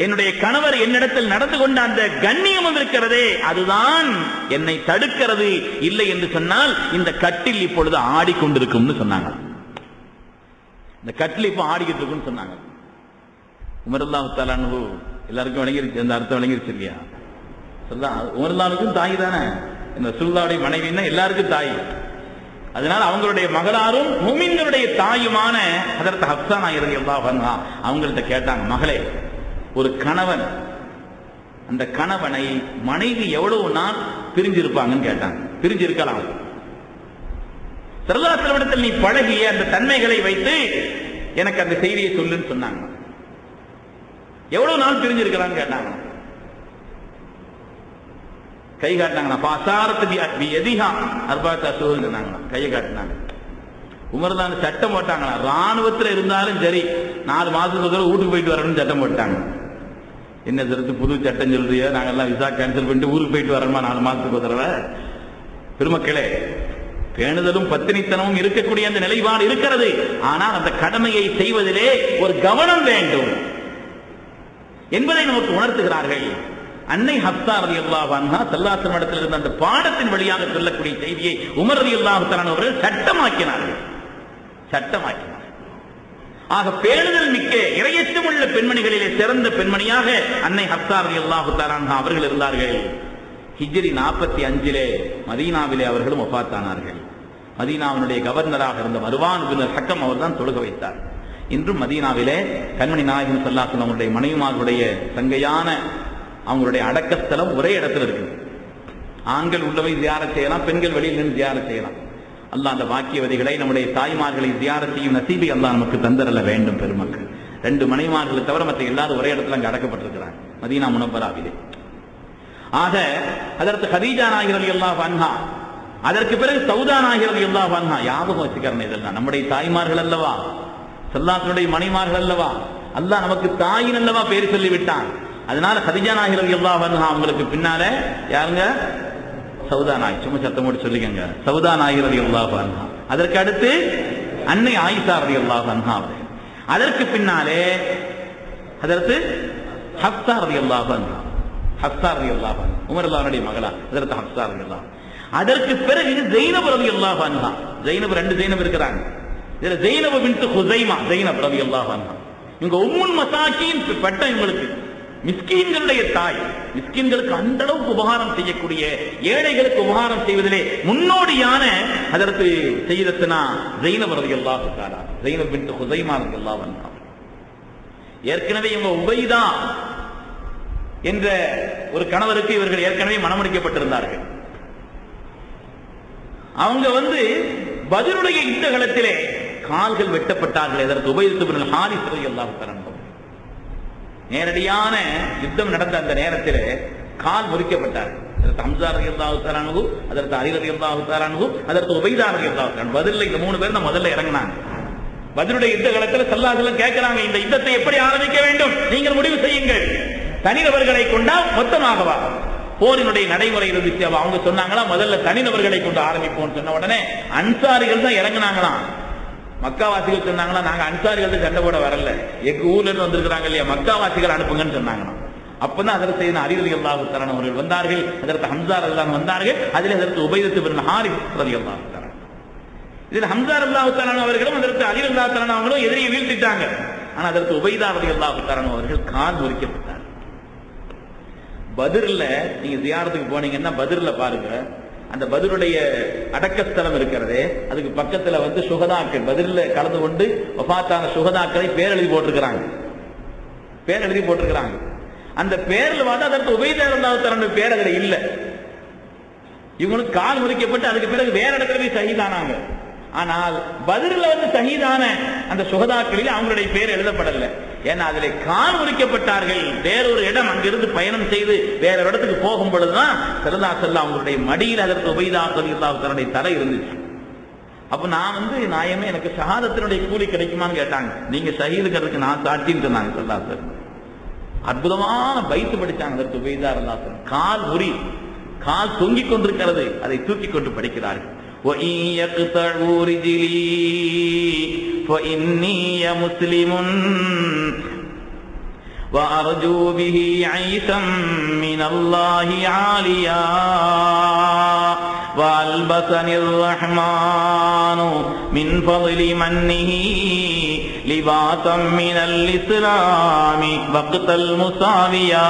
என்னுடைய கணவர் என்னிடத்தில் நடந்து கொண்ட அந்த கண்ணியமும் இருக்கிறதே, அதுதான் என்னை தடுக்கிறது. இல்லை என்று சொன்னால் இந்த கட்டில் இப்பொழுது ஆடிக்கொண்டிருக்கும் சொன்னாங்க. இந்த கட்டில் இப்ப ஆடிக்கிட்டு இருக்குன்னு சொன்னாங்க. உமர் ரலியல்லாஹு தஆலா அன்ஹு எல்லாருக்கும் விளங்கிருச்சு, அந்த அர்த்தம் விளங்கிருச்சு இல்லையா? உமர் ரலியல்லாஹுக்கும் தாய் தானே, இந்த ரசூலுல்லாஹ்வுடைய மனைவின்னா எல்லாருக்கும் தாய். அதனால அவங்களுடைய மகளாரும் முஃமின்களுடைய தாயுமான ஹஜ்ரத் ஹப்ஸா நாயகி ரலியல்லாஹு அன்ஹா அவங்கள்ட்ட கேட்டாங்க, மகளே, ஒரு கணவன் அந்த கணவனை மனைவி எவ்வளவு நாள் பிரிஞ்சிருப்பாங்கன்னு கேட்டாங்க. பிரிஞ்சிருக்கலாம். ஸல்லல்லாஹு அலைஹி வஸல்லம் நீ பழகிய அந்த தன்மைகளை வைத்து எனக்கு அந்த செய்தியை சொல்லுன்னு சொன்னாங்க. எவ்வளவு நாள் பிரிஞ்சிருக்கலாம்னு கேட்டாங்க. கை காட்டினாங்க. கையை காட்டினாங்க. உமர் தான் சட்டம் போட்டாங்களா, ராணுவத்தில் இருந்தாலும் சரி 4 மாசத்துக்கு வீட்டுக்கு போயிட்டு வரணும்னு சட்டம் போட்டாங்க. என்ன தடுத்து புது சட்டம் சொல்றியோ, நாங்கெல்லாம் விசா கேன்சல் பண்ணிட்டு ஊருக்கு போயிட்டு வரணுமா 4 மாசத்துக்கு ஒரு தடவை? பெருமக்களே, பேணுதலும் பத்தினித்தனமும் இருக்கக்கூடிய அந்த நிலைப்பாடு இருக்கிறது. ஆனால் அந்த கடமையை செய்வதிலே ஒரு கவனம் வேண்டும் என்பதை நமக்கு உணர்த்துகிறார்கள். அன்னை ஹப்ஸா ரலியல்லாஹு அன்ஹா ஸல்லல்லாஹு அலைஹி வஸல்லம் இடத்தில் இருந்த அந்த பாடத்தின் வழியாக சொல்லக்கூடிய செய்தியை உமர் ரலியல்லாஹு தஆலா அவர்கள் சட்டமாக்கினார்கள். ஆக பேணுதல் மிக்க இறையச்சமுள்ள பெண்மணிகளிலே சிறந்த பெண்மணியாக அன்னை ஹப்ஸா ரலியல்லாஹு தஆலா அன்ஹா அவர்கள் இருந்தார்கள். ஹிஜ்ரி 45 மதீனாவிலே அவர்களும் வஃபாத்தானார்கள். மதீனாவினுடைய கவர்னராக இருந்த மர்வான் பின் ஹக்கம் அவர்தான் தொழுக வைத்தார். இன்றும் மதீனாவிலே கண்மணி நாயகம் ஸல்லல்லாஹு அலைஹி வஸல்லம் மனைவிமார்களுடைய சங்கையான அவங்களுடைய அடக்கஸ்தலம் ஒரே இடத்துல இருக்கு. ஆண்கள் உள்ளவை ஜியாரத் செய்யலாம், பெண்கள் வெளியில் நின்று ஜியாரத் செய்யலாம். அல்லாஹ் அந்த வாக்கியவதிகளை, நம்முடைய தாய்மார்களை ஜியாரத் செய்யும் நசீபை அல்லாஹ் நமக்கு தந்தரல வேண்டும். பெருமக்கள், 2 மனைவிமார்களை தவிர மற்ற எல்லாரும் ஒரே இடத்துல அங்க அடக்கப்பட்டிருக்கிறாங்க மதீனா முனவ்வராவிலே. ஆக அதற்கு ஹதீஜா நாயகி ரலியல்லாஹு அன்ஹா, அதற்கு பிறகு சௌதா நாயகி ரலியல்லாஹு அன்ஹா. ஞாபகம் வச்சுக்கிறேன், இதெல்லாம் நம்முடைய தாய்மார்கள் அல்லவா, ஸல்லல்லாஹு மனைவிமார்கள் அல்லவா, அல்லாஹ் நமக்கு தாயின் அல்லவா பேர் சொல்லிவிட்டான். அதனால ஹதீஜா நாயகி ரலியல்லாஹு அன்ஹா அவங்களுக்கு பின்னால யாருங்க? சௌதா நாயகி. சும்மா சத்தம் போட்டு சொல்லிக்கங்க, சௌதா நாயகி ரலியல்லாஹு அன்ஹா. அதற்கு அடுத்து அன்னை ஆயிஷா ரலியல்லாஹு அன்ஹா. அதற்கு பின்னாலே அதற்கு ஹப்ஸா ரலியல்லாஹு அன்ஹா. ஹப்ஸா ரலியல்லாஹு அன்ஹா உமர் ரலியல்லாஹுடைய மகளா அதற்கு ஹப்ஸா ரலியல்லாஹு. அதற்கு பிறகு ஸைனப் ரலியல்லாஹு அன்ஹா. ஸைனப் 2 ஸைனப் இருக்கிறாங்க. இதுல ஸைனப் பின்த் ஹுஸைமா ஸைனப் ரலியல்லாஹு அன்ஹா. இவங்க உம்முல் மசாக்கீன் பட்டம் இவங்களுக்கு. மிஸ்கீன்களுடைய தாய். மிஸ்கீன்களுக்கு அந்த அளவுக்கு உபகாரம் செய்யக்கூடிய, ஏழைகளுக்கு உபகாரம் செய்வதிலே முன்னோடியான அதற்கு செய்தத்துனா ஸைனப் ரலியல்லாஹு தஆலா, ஸைனப் பின்த் ஹுஸைமா ரலியல்லாஹு அன்ஹா. ஏற்கனவே இவங்க உபைதா என்ற ஒரு கணவருக்கு இவர்கள் ஏற்கனவே மணமுடிக்கப்பட்டிருந்தார்கள். அவங்க பத்ருடைய யுத்தகலத்திலே கால்கள் வெட்டப்பட்டார்கள். இதற்கு உபைதத்து பின் ஹாரிஸ் ரலியல்லாஹு தஆலா நேரடியான யுத்தம் நடந்த அந்த நேரத்தில் கால் முறிக்கப்பட்டார்கள். அதற்கு ஹம்ஸா ரலியல்லாஹு தஆலா அன்ஹு, அதற்கு அலி ரலியல்லாஹு தஆலா அன்ஹு, அதற்கு உபைதா ரலியல்லாஹு தஆலா. பதில்ல இந்த 3 பேர் தான் முதல்ல இறங்கினாங்க. பத்ருடைய யுத்த காலத்தில் ஸல்லல்லாஹு அலைஹி வஸல்லம் கேட்கிறாங்க, இந்த யுத்தத்தை எப்படி ஆரம்பிக்க வேண்டும், நீங்கள் முடிவு செய்யுங்கள். தனிநபர்களை கொண்டா மொத்தமாகவா? போரினுடைய நடைமுறை இருந்துச்சு. அவங்க சொன்னாங்களா, முதல்ல தனிநபர்களை கொண்டு ஆரம்பிப்போம். சொன்ன உடனே அன்சாரிகள் தான் இறங்கினாங்களாம். மக்காவாசிகள் சொன்னாங்களா, நாங்க அன்சாரிகள் சண்டை போட வரல, எங்க ஊர்ல இருந்து வந்திருக்கிறாங்க இல்லையா, மக்காவாசிகள் அனுப்புங்கன்னு சொன்னாங்களாம். அப்பதான் அதற்கு செய்த அலி ரலியல்லாஹு தஆலா அவர்கள் வந்தார்கள், அதற்கு ஹம்ஸா ரலியல்லாஹு வந்தார்கள், அதில் அதற்கு உபைதத்து பின் ஹாரிஸ் ரலியல்லாஹு தஆலா. இதில் ஹம்ஸா ரலியல்லாஹு தஆலா அவர்களும் அதற்கு அலி ரலியல்லாஹு தஆலா அவங்களும் எதிரியை வீழ்த்திட்டாங்க. ஆனா அதற்கு உபைதா ரலியல்லாஹு தஆலா அவர்கள் கால் முறிக்கப்பட்டார். பத்ர்ல நீங்க ஜியாரத்துக்கு போனீங்கன்னா பத்ர்ல பாருங்க, அந்த பத்ருடைய அடக்கஸ்தலம் இருக்கிறதே, அதுக்கு பக்கத்துல சுகதாக்கள், பத்ர்ல கலந்து கொண்டு வஃபாத்தான சுகதாக்களை பேர் எழுதி போட்டிருக்கிறாங்க. அந்த பேர்ல பார்த்தா அதற்கு உபைதா ரலியல்லாஹு தஆலா பேர் அதுல இல்ல. இவங்களுக்கு கால் முறிக்கப்பட்டு அதுக்கு பிறகு வேற இடத்துல போய் ஷஹீதானாங்க. ஆனால் பதிரில் வந்து ஷஹீதான அந்த சுகதாக்களில் அவங்களுடைய பேர் எழுதப்படல. ஏன்னா அதிலே கால் உரிக்கப்பட்டார்கள். வேறொரு இடம் அங்கிருந்து பயணம் செய்து வேற இடத்துக்கு போகும் பொழுதுதான் ஸல்லல்லாஹு அலைஹி வஸல்லம் அவங்களுடைய மடியில் அதற்கு உபைதா ரலியல்லாஹு தஆலாவுடைய தலை இருந்துச்சு. அப்ப நான் வந்து நாயமே எனக்கு ஷஹாதத்தினுடைய கூலி கிடைக்குமான்னு கேட்டாங்க. நீங்க ஷஹீதுங்கிறதுக்கு நான் சாட்சின்னு சொன்னாங்க ஸல்லல்லாஹு அலைஹி வஸல்லம். அற்புதமான பைத்து படிச்சாங்க அதற்கு உபைதா ரலியல்லாஹு தஆலா. கால் உரி, கால் தொங்கிக் கொண்டிருக்கிறது, அதை தூக்கி கொண்டு படிக்கிறார்கள். وَإِنْ يَقْطَعُوا رِجْلِي فَإِنِّي مُسْلِمٌ وَأَرْجُو بِهِ عَيْشًا مِنَ اللَّهِ عَالِيًا وَأَلْبَسَنِي الرَّحْمَنُ مِنْ فَضْلِ مَنِّهِ لِبَاسًا مِنَ الْإِسْلَامِ وَقْتَ الْمُسَاوِيَةِ.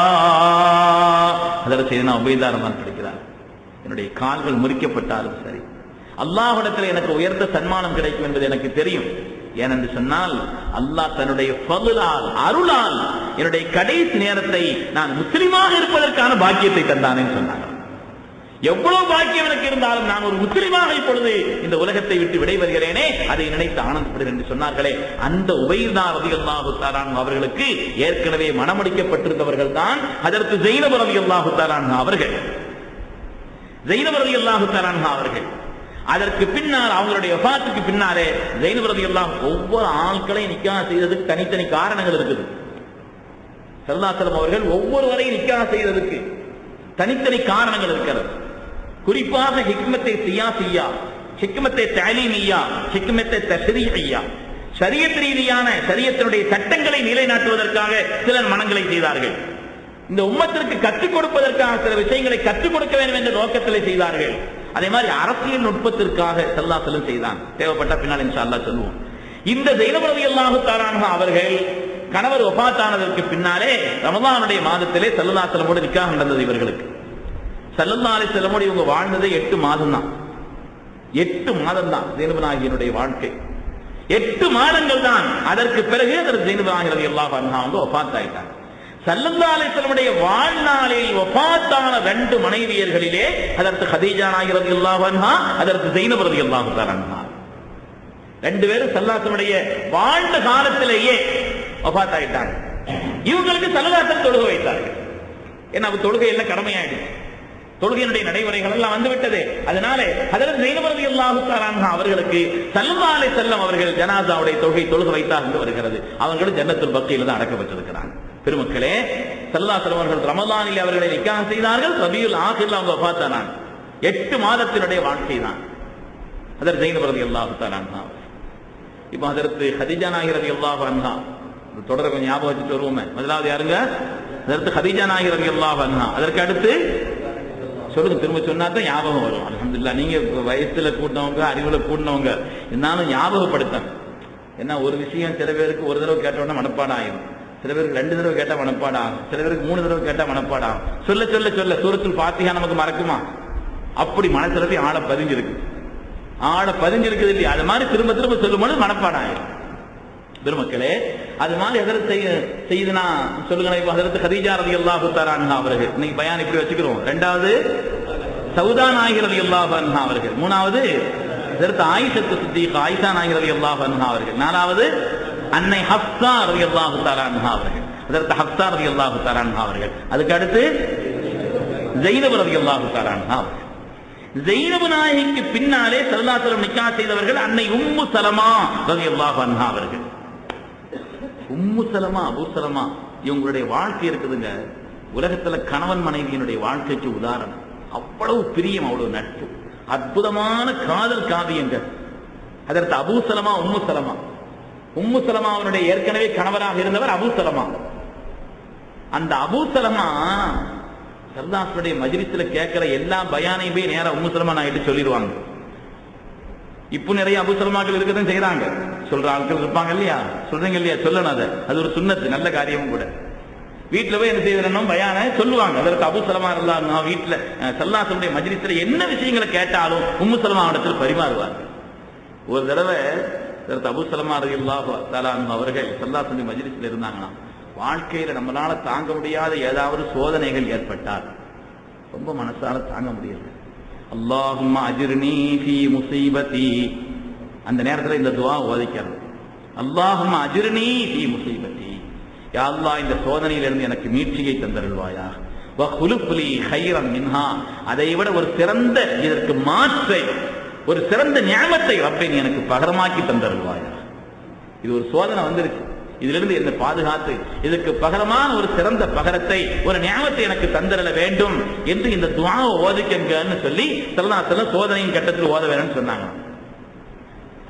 ஹஜ்ரத் சையதுனா உபைதா ரஹ்மான் படிக்கிறார். என்னுடைய கால்கள் முறிக்கப்பட்டாலும் சரி, அல்லாஹ்விடத்தில் எனக்கு உயர்ந்த சன்மானம் கிடைக்கும் என்பது எனக்கு தெரியும். ஏனென்று சொன்னால் அல்லாஹ் தன்னுடைய ஃபضலால், அருளால் என்னுடைய கடைசி நேரத்தை நான் முஸ்லிமாக இருப்பதற்கான பாக்கியத்தை தந்தானேன்னு சொன்னாங்க. எவ்வளவு பாக்கியம் எனக்கு இருந்தாலும் நான் ஒரு முஸ்லிமாக இப்பொழுது இந்த உலகத்தை விட்டு விடைபெறுகிறேனே, அதை நினைத்து ஆனந்தப்படுகிறேன் என்று சொன்னார்களே. அந்த உபைதா ரலியல்லாஹு தஆலா அவர்களுக்கு ஏற்கனவே மணமுடிக்கப்பட்டிருந்தவர்கள் தான் ஹஜ்ரத் ஸைனப் ரலியல்லாஹு தஆலா அவர்கள். ஸைனப் ரலியல்லாஹு தஆலா அவர்கள் அதற்கு பின்னால், அவங்களுடைய வஃபாத்துக்கு பின்னாலே ஸைனப் ரலியல்லாஹு ஒவ்வொரு ஆட்களையும் நிக்காஹ் செய்ததுக்கு தனித்தனி காரணங்கள் இருக்குது. ஸல்லல்லாஹு அலைஹி வஸல்லம் அவர்கள் ஒவ்வொருவரையும் நிக்காஹ் செய்ததுக்கு தனித்தனி காரணங்கள் இருக்கிறது. குறிப்பாக ஹிக்மத்தை சியாசியா, ஹிக்மத்தை தஅலீமியா, ஹிக்மத்தை தஷ்ரீஇயா, ஷரியத் ரீதியான ஷரியத்தினுடைய சட்டங்களை நிலைநாட்டுவதற்காக சிலர் மனங்களை செய்தார்கள். இந்த உம்மத்திற்கு கற்றுக் கொடுப்பதற்காக சில விஷயங்களை கற்றுக் கொடுக்க வேண்டும் என்ற நோக்கத்தில் செய்தார்கள். அதே மாதிரி அரசியல் நுட்பத்திற்காக ஸல்லல்லாஹு அலைஹி வஸல்லம் செய்தான். தேவைப்பட்ட பின்னால் இன்ஷா அல்லாஹ் சொல்லுவோம். இந்த ஸைனப் ரலியல்லாஹு தஆலா அவர்கள் கணவர் வஃபாத்தானதற்கு பின்னாலே ரமலானுடைய மாதத்திலே ஸல்லல்லாஹு அலைஹி வஸல்லமோடு நிக்காஹ் நடந்தது இவர்களுக்கு. ஸல்லல்லாஹு அலைஹி வஸல்லமோடு இவங்க வாழ்ந்தது 8 மாதம் தான். 8 மாதம் தான் ஸைனப் நாயகியினுடைய வாழ்க்கை. 8 மாதங்கள் தான். அதற்கு பிறகு அதற்கு ஸைனப் நாயகி ரலியல்லாஹு அன்ஹா வந்து வஃபாத் ஆயிட்டாங்க. ஸல்லல்லாஹு அலைஹி வஸல்லமுடைய வாழ்நாளில் வஃபாத்தான 2 மனைவியர்களிலே அதற்கு ஹதீஜா நாயகி ரலியல்லாஹு அன்ஹா, அதற்கு ஸைனப் ரலியல்லாஹு தஆலா அன்ஹா, 2 பேரும் ஸல்லல்லாஹு அலைஹி வஸல்லமுடைய வாழ்ந்த காலத்திலேயே வஃபாத் ஆயிட்டாங்க. இவங்களுக்கு ஸல்லல்லாஹு அலைஹி வஸல்லம் தொழுகை வைத்தார்கள். ஏன்னா அது தொழுகை எல்லாம் கடமையாயிடுச்சு. தொழுகையினுடைய நடைமுறைகள் எல்லாம் வந்துவிட்டது. அதனால ஹஜ்ரத் ஸைனப் ரலியல்லாஹு தஆலா அன்ஹா அவர்களுக்கு ஸல்லல்லாஹு அலைஹி வஸல்லம் அவர்கள் ஜனாஸாவுடைய தொழுகை வைத்தார் என்று வருகிறது. அவங்களும் ஜன்னத்துல் பக்கீல தான் அடக்கப்பட்டிருக்கிறாங்க. பெருமக்களே, ஸல்லல்லாஹு அலைஹி வஸல்லம் அவர்கள் ரமலானில் அவர்களை நிக்காஹ் செய்தார்கள். ரபியுல் ஆகிர்ல அவங்க வஃபாத் ஆனாங்க. 8 மாதத்தினுடைய வாழ்க்கை தான் ஹஜ்ரத் ஸைனப் ரலியல்லாஹு தஆலா அன்ஹா. இப்போ ஹஜ்ரத் ஹதீஜா நாயகி ரலியல்லாஹு அன்ஹா தொடர கொஞ்சம் ஞாபகம் வச்சுட்டு வருவோமே. முதலாவது யாருங்க? ஹஜ்ரத் ஹதீஜா நாயகி ரலியல்லாஹு அன்ஹா. அதற்கு அடுத்து சொல்லுங்க, திரும்ப சொன்னா தான் ஞாபகம் வரும். அல்ஹம்துலில்லாஹ். நீங்க வயசுல கூட்டினவங்க, அறிவுல கூட்டினவங்க, இருந்தாலும் ஞாபகப்படுத்தணும். ஏன்னா ஒரு விஷயம் சில பேருக்கு ஒரு தடவை கேட்டோம்னா மனப்பாடம் ஆயிரும், சில பேருக்கு 2 தடவை கேட்டா மனப்பாடம் ஆகும், சில பேருக்கு 3 தடவை கேட்டா மனப்பாடம் ஆகும். சொல்ல சொல்ல சொல்ல சூரத்துல் ஃபாத்திஹா நமக்கு மறக்குமா? அப்படி மனசுல போய் ஆழ பதிஞ்சிருக்குது இல்லையா? அது மாதிரி திரும்ப திரும்ப சொல்லும்போது மனப்பாடம் ஆயிரும். பெருமக்களே, அது மாதிரி ஹஜ்ரத் சையதுனா சொல்லுங்க, ஹஜ்ரத் ஹதீஜா ரலியல்லாஹு தஆலா அன்ஹா அவர்கள். இன்னைக்கு பயான் இப்படி வச்சுக்கிறோம். 2வது சௌதா நாயகி ரலியல்லாஹு அன்ஹா அவர்கள். 3வது ஹஜ்ரத் ஆயிஷா சித்திகா, ஆயிஷா நாயகி ரலியல்லாஹு அன்ஹா அவர்கள். 4வது அன்னை ஹப்ஸா ரலியல்லாஹு தஆலா அன்ஹா அவர்கள். ஹஜ்ரத் ஹப்ஸா ரலியல்லாஹு தஆலா அன்ஹா அவர்கள். அதுக்கு அடுத்து ஸைனப் ரலியல்லாஹு தஆலா அன்ஹா அவர்கள். ஸைனப் நாயகிக்கு பின்னாலே ஸல்லல்லாஹு அலைஹி வஸல்லம் நிக்காஹ் செய்தவர்கள் அன்னை உம்மு சலமா ரலியல்லாஹு அன்ஹா அவர்கள். உம்மு சலமா, அபூ சலமா, இவங்களுடைய வாழ்க்கை இருக்குதுங்க, உலகத்துல கணவன் மனைவியினுடைய வாழ்க்கைக்கு உதாரணம். அவ்வளவு பிரியம், அவ்வளவு நட்பு, அற்புதமான காதல் காவியங்கள். அதற்கு அபூ சலமா, உம்மு சலமா. உம்மு சலமா அவனுடைய ஏற்கனவே கணவராக இருந்தவர் அபூ சலமா. அந்த அபூ சலமா சர்தாசுடைய மஜ்லிஸ்ல கேட்கிற எல்லா பயானையும் போய் நேரா உம்மு சலமா நான் சொல்லிடுவாங்க. இப்போ நிறைய அபூ சலமாக்கள் இருக்கதான் செய்யறாங்க, சொல்ற ஆட்கள் இருப்பாங்க இல்லையா? சொல்றீங்க இல்லையா? சொல்லணும். அது ஒரு சுன்னத்து, நல்ல காரியமும் கூட. வீட்டுல போய் என்ன செய்யணும், பயான சொல்லுவாங்க. அதற்கு அபூ சலமா இருந்தாங்க வீட்டுல ஸல்லல்லாஹு மஜ்லிஸ்ல என்ன விஷயங்களை கேட்டாலும் உம்மு சலமா இடத்தில் பரிமாறுவாங்க. ஒரு தடவை அபூ சலமா ரலியல்லாஹு தஆலா அவர்கள் ஸல்லல்லாஹு மஜ்லிஸ்ல இருந்தாங்கன்னா, வாழ்க்கையில நம்மளால தாங்க முடியாத ஏதாவது சோதனைகள் ஏற்பட்டால் ரொம்ப மனசால தாங்க முடியல. அல்லாஹும்ம அஜிர்னி ஃபீ முஸீபதி அந்த நேரத்தில் இந்த துஆ ஓதிக்கிறது. அல்லாஹும்ம அஜிர்னி ஃபீ முஸீபத்தி, யா அல்லாஹ் இந்த சோதனையிலிருந்து எனக்கு மீட்சியை தந்தருள்வாயா. வஹுலுஃப் லீ கைரன் மின்ஹா, அதை விட ஒரு சிறந்த இதற்கு மாற்றை, ஒரு சிறந்த நியமத்தை ரப்பே நீ எனக்கு பகரமாக்கி தந்தருள்வாயா. இது ஒரு சோதனை வந்திருக்கு, இதிலிருந்து என்னை பாதுகாத்து இதற்கு பகரமான ஒரு சிறந்த பகரத்தை, ஒரு நியமத்தை எனக்கு தந்தரல வேண்டும் என்று இந்த துஆவை ஓதிக்கன்னு சொல்லி ஸல்லல்லாஹு அலைஹி வஸல்லம் சோதனையின் கட்டத்தில் ஓத வேணும்னு சொன்னாங்க.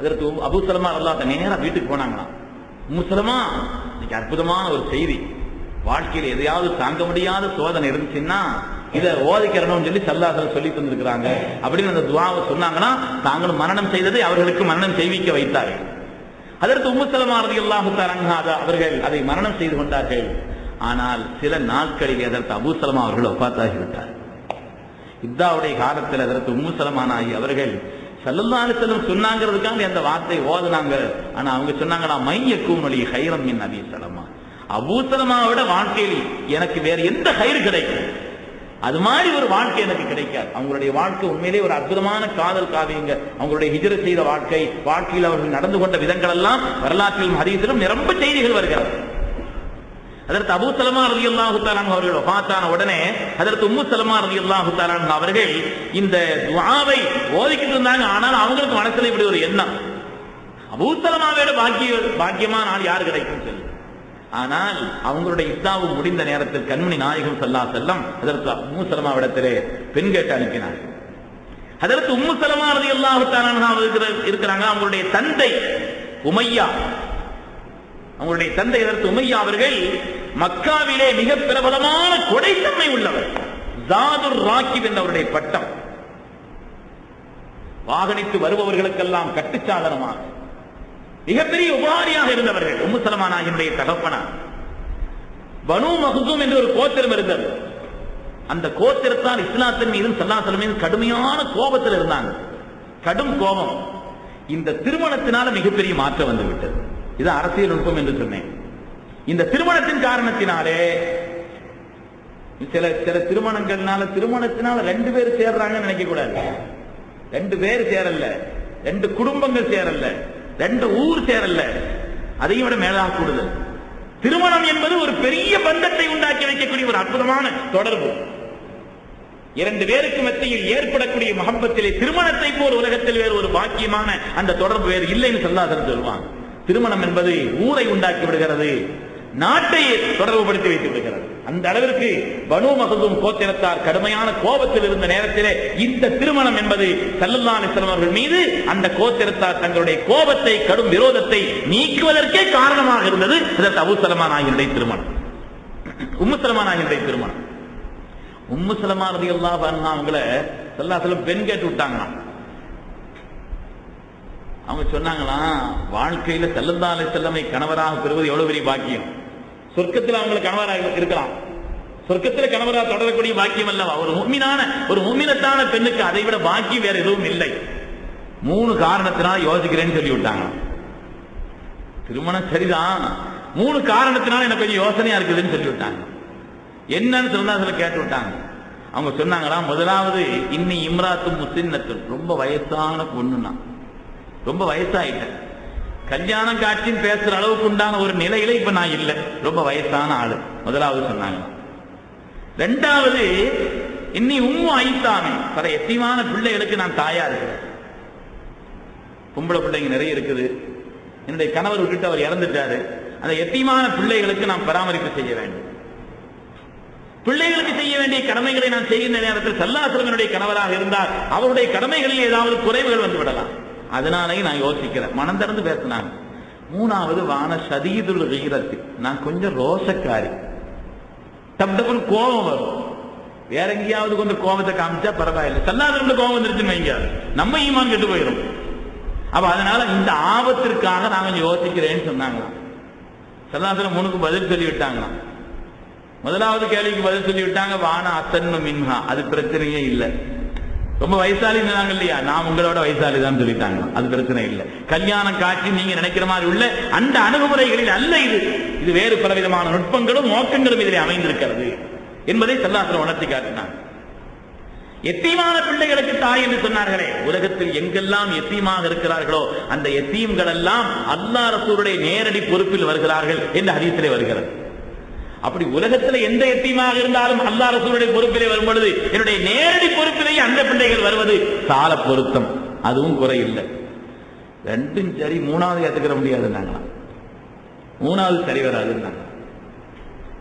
அதற்கு அபூ ஸலமா ரலியல்லாஹு அன்ஹு நேரா வீட்டுக்கு போனாங்களாம். உம்மு ஸலமா, இன்னைக்கு அற்புதமான ஒரு செய்தி, வாழ்க்கையில் எதையாவது தாங்க முடியாத சோதனை இருந்துச்சுன்னா இதை ஓதிக்கிறணும்னு சொல்லி ஸல்லல்லாஹு அலைஹி வஸல்லம் சொல்லி தந்திருக்கிறாங்க அப்படின்னு அந்த துஆவை சொன்னாங்கன்னா தாங்களும் மரணம் செய்ததை அவர்களுக்கு மரணம் செய்விக்க வைத்தார்கள். அதற்கு உம்மு ஸலமா ரலியல்லாஹு தஆலா அன்ஹா அவர்கள் அதை மரணம் செய்து கொண்டார்கள். ஆனால் சில நாட்களில் அதற்கு அபூ ஸலமா அவர்கள் வஃபாத்தாகி விட்டார். இத்தாவுடைய காலத்தில் அதற்கு உம்மு ஸலமா நாயகி அவர்கள் ஸல்லல்லாஹு அலைஹி வஸல்லம் சொன்னாங்கிறதுக்காக அந்த வார்த்தை ஓதுனாங்க. ஆனா அவங்க சொன்னாங்களா, மையக்கூன் லீ கைரம் மின் அபீ ஸலமா, அபூ ஸலமாவை விட வாழ்க்கையில் எனக்கு வேற எந்த கைர் கிடைக்கும், அது மாதிரி ஒரு வாழ்க்கை எனக்கு கிடைக்காது. அவங்களுடைய வாழ்க்கை உண்மையிலே ஒரு அற்புதமான காதல் காவியங்க. அவங்களுடைய ஹிஜ்ரத் செய்த வாழ்க்கை, வாழ்க்கையில் அவர்கள் நடந்து கொண்ட விதங்கள் எல்லாம் வரலாற்றிலும் ஹதீஸிலும் நிரம்ப செய்திகள் வருகிறது. அதற்கு அபூ ஸலமா ரலியல்லாஹு தஆலா அன்ஹு அவர்கள் வஃபாத்தான உடனே அதற்கு உம்மு ஸலமா ரலியல்லாஹு தஆலா அன்ஹா அவர்கள் இந்த துஆவை ஓதிக்கிட்டு இருந்தாங்க. ஆனால் அவங்களுக்கு மனசுல இப்படி ஒரு எண்ணம், அபூ ஸலமாவோட பாக்கியமான ஆள் யார் கிடைக்கும் சொல்லி. ஆனால் அவங்களுடைய இஸ்தாவு முடிந்த நேரத்தில் கண்மணி நாயகம் ஸல்லல்லாஹு அலைஹி வஸல்லம் அதற்கு உம்மு ஸலமாவிடத்திலே பெண் கேட்டு அனுப்பினார். அதற்கு உம்மு ஸலமா ரலியல்லாஹு தஆலா அன்ஹா இருக்கிறாங்க. அவங்களுடைய தந்தை உமையா, அவங்களுடைய தந்தை அதற்கு உமையா அவர்கள் மக்காவிலே மிக பிரபலமான கொடைத்தன்மை உள்ளவர். ஜாதுர் ராக்கிப் என்ற அவருடைய பட்டம், வாகனித்து வருபவர்களுக்கெல்லாம் கட்டுச்சாதனமாக மிகப்பெரிய உபாரியாக இருந்தவர்கள். உம்மு ஸலமா நாயகியுடைய தகப்பனார். பனூ மக்ஸூம் என்று ஒரு கோத்திரம் இருந்தது. அந்த கோத்திரத்தால் இஸ்லாத்தின் மீதும் ஸல்லல்லாஹு அலைஹி வஸல்லம் மீதும் கடுமையான கோபத்தில் இருந்தாங்க, கடும் கோபம். இந்த திருமணத்தினால மிகப்பெரிய மாற்றம் வந்து விட்டது. இது அரசியல் நுட்பம் என்று சொன்னேன். இந்த திருமணத்தின் காரணத்தினாலே சில திருமணத்தினால ரெண்டு பேர் சேர்றாங்கன்னு நினைக்க கூடாது. ரெண்டு பேர் சேரல, ரெண்டு குடும்பங்கள் சேரல, ரெண்டு ஊர் சேரல, அதையும் விட மேலாக கூடுதல். திருமணம் என்பது ஒரு பெரிய பந்தத்தை உண்டாக்கி வைக்கக்கூடிய ஒரு அற்புதமான தொடர்பு. இரண்டு பேருக்கு மத்தியில் ஏற்படக்கூடிய மஹப்பத்திலே திருமணத்தை போல் உலகத்தில் வேறு ஒரு பாக்கியமான அந்த தொடர்பு வேறு இல்லைன்னு ஸல்லல்லாஹு அலைஹி வஸல்லம் சொல்வாங்க. திருமணம் என்பது ஊரை உண்டாக்கி விடுகிறது, நாட்டை தொடர்புபடுத்தி வைத்து விடுகிறது. அந்த அளவிற்கு பனூ மக்ஸூம் கோத்திரத்தார் கடுமையான கோபத்தில் இருந்த நேரத்திலே இந்த திருமணம் என்பது ஸல்லல்லாஹு அலைஹி வஸல்லம் அவர்கள் மீது அந்த கோத்திரத்தார் தங்களுடைய கோபத்தை, கடும் விரோதத்தை நீக்குவதற்கே காரணமாக இருந்தது. அதற்கு அபூ ஸலமா நாயகியுடைய திருமணம், உம்மு ஸலமா நாயகியுடைய திருமணம். உம்மு ஸலமா ரலியல்லாஹு அன்ஹா அவங்கள ஸல்லல்லாஹு அலைஹி வஸல்லம் பெண் கேட்டு விட்டாங்களாம். அவங்க சொன்னாங்களாம், வாழ்க்கையில ஸல்லல்லாஹு அலைஹி வஸல்லம் கணவராக பெறுவது எவ்வளவு பெரிய பாக்கியம். சொர்க்கத்தில் அவங்களுக்கு கணவராக இருக்கலாம், சொர்க்கத்தில் கணவராக தொடரக்கூடிய பாக்கியம் அல்லவா. ஒரு முஃமினத்தான பெண்ணுக்கு அதை விட பாக்கியம் வேற எதுவும் இல்லை. 3 காரணத்தினால யோசிக்கிறேன்னு சொல்லி விட்டாங்க. திருமணம் சரிதான், 3 காரணத்தினால எனக்கு கொஞ்சம் யோசனையா இருக்குதுன்னு சொல்லி விட்டாங்க. என்னன்னு சொன்னா கேட்டு விட்டாங்க. அவங்க சொன்னாங்களா, முதலாவது இன்னி இம்ராத்தும் முஸ்லின்னத்தும், ரொம்ப வயசான பொண்ணுனா, ரொம்ப வயசாயிட்டேன், கல்யாணம் காட்சின்னு பேசுற அளவுக்கு உண்டான ஒரு நிலையில இப்ப நான் இல்லை, ரொம்ப வயசான ஆளு, முதலாவது சொன்னாங்க. ரெண்டாவது இன்னி உம்மு ஐத்தாமி, பல எத்தீமான பிள்ளைகளுக்கு நான் தாயா இருக்கிறேன், பொம்பளை பிள்ளைங்க நிறைய இருக்குது, என்னுடைய கணவர் விட்டுட்டு அவர் இறந்துட்டாரு, அந்த எத்தீமான பிள்ளைகளுக்கு நான் பராமரிப்பு செய்ய வேண்டும். பிள்ளைகளுக்கு செய்ய வேண்டிய கடமைகளை நான் செய்கின்ற நேரத்தில் ஸல்லல்லாஹு அலைஹி வஸல்லம் கணவராக இருந்தால் அவருடைய கடமைகளில் ஏதாவது குறைவுகள் வந்து விடலாம். அதனாலே நான் யோசிக்கிறேன். மனம் திறந்து பேசினாங்க. 3வது வான ஷதீதுல் கீரத்தி, நான் கொஞ்சம் ரோசக்காரி, டப்டப்புன்னு கோபம் வரும். வேற எங்கேயாவது கொஞ்சம் கோபத்தை காமிச்சா பரவாயில்லை, ஸல்லல்லாஹு அலைஹி வஸல்லம் கோபம் வந்துருச்சுன்னு வைங்க, நம்ம ஈமான் கெட்டு போயிடும். அப்ப அதனால இந்த ஆபத்திற்காக நான் கொஞ்சம் யோசிக்கிறேன்னு சொன்னாங்களாம். ஸல்லல்லாஹு அலைஹி வஸல்லம் 3க்கு பதில் சொல்லி விட்டாங்களாம். முதலாவது கேள்விக்கு பதில் சொல்லி விட்டாங்க, வான அசன்னு மின்ஹா, அது பிரச்சனையே இல்லை. ரொம்ப வயசாளி இருந்தாங்க இல்லையா, நான் உங்களோட வயசாளி தான் சொல்லிட்டாங்க, அது பிரச்சனை இல்லை. கல்யாணம் காட்சி நீங்க நினைக்கிற மாதிரி உள்ள அந்த அணுகுமுறைகளில் அல்ல, இது வேறு பலவிதமான நுட்பங்களும் நோக்கங்களும் இதில் அமைந்திருக்கிறது என்பதை ஸல்லல்லாஹு அலைஹி வஸல்லம் உணர்த்தி காட்டினாங்க. எத்தீமான பிள்ளைகளுக்கு தாய் என்று சொன்னார்களே, உலகத்தில் எங்கெல்லாம் எத்தீமாக இருக்கிறார்களோ அந்த எத்தீம்கள் எல்லாம் அல்லாஹ் ரசூலுடைய நேரடி பொறுப்பில் வருகிறார்கள் என்று ஹதீஸிலே வருகிறது. அப்படி உலகத்தில் எந்த எத்தீமாக இருந்தாலும் அல்லாஹ் ரசூலுடைய பொறுப்பிலே வரும் பொழுது என்னுடைய நேரடி பொறுப்பிலேயே அந்த பிள்ளைகள் வருவது சால பொருத்தம், அதுவும் குறை இல்லை. ரெண்டும் சரி, மூணாவது ஏத்துக்கிற முடியாதுன்னாங்களா, மூணாவது சரி வராதுன்னாங்க.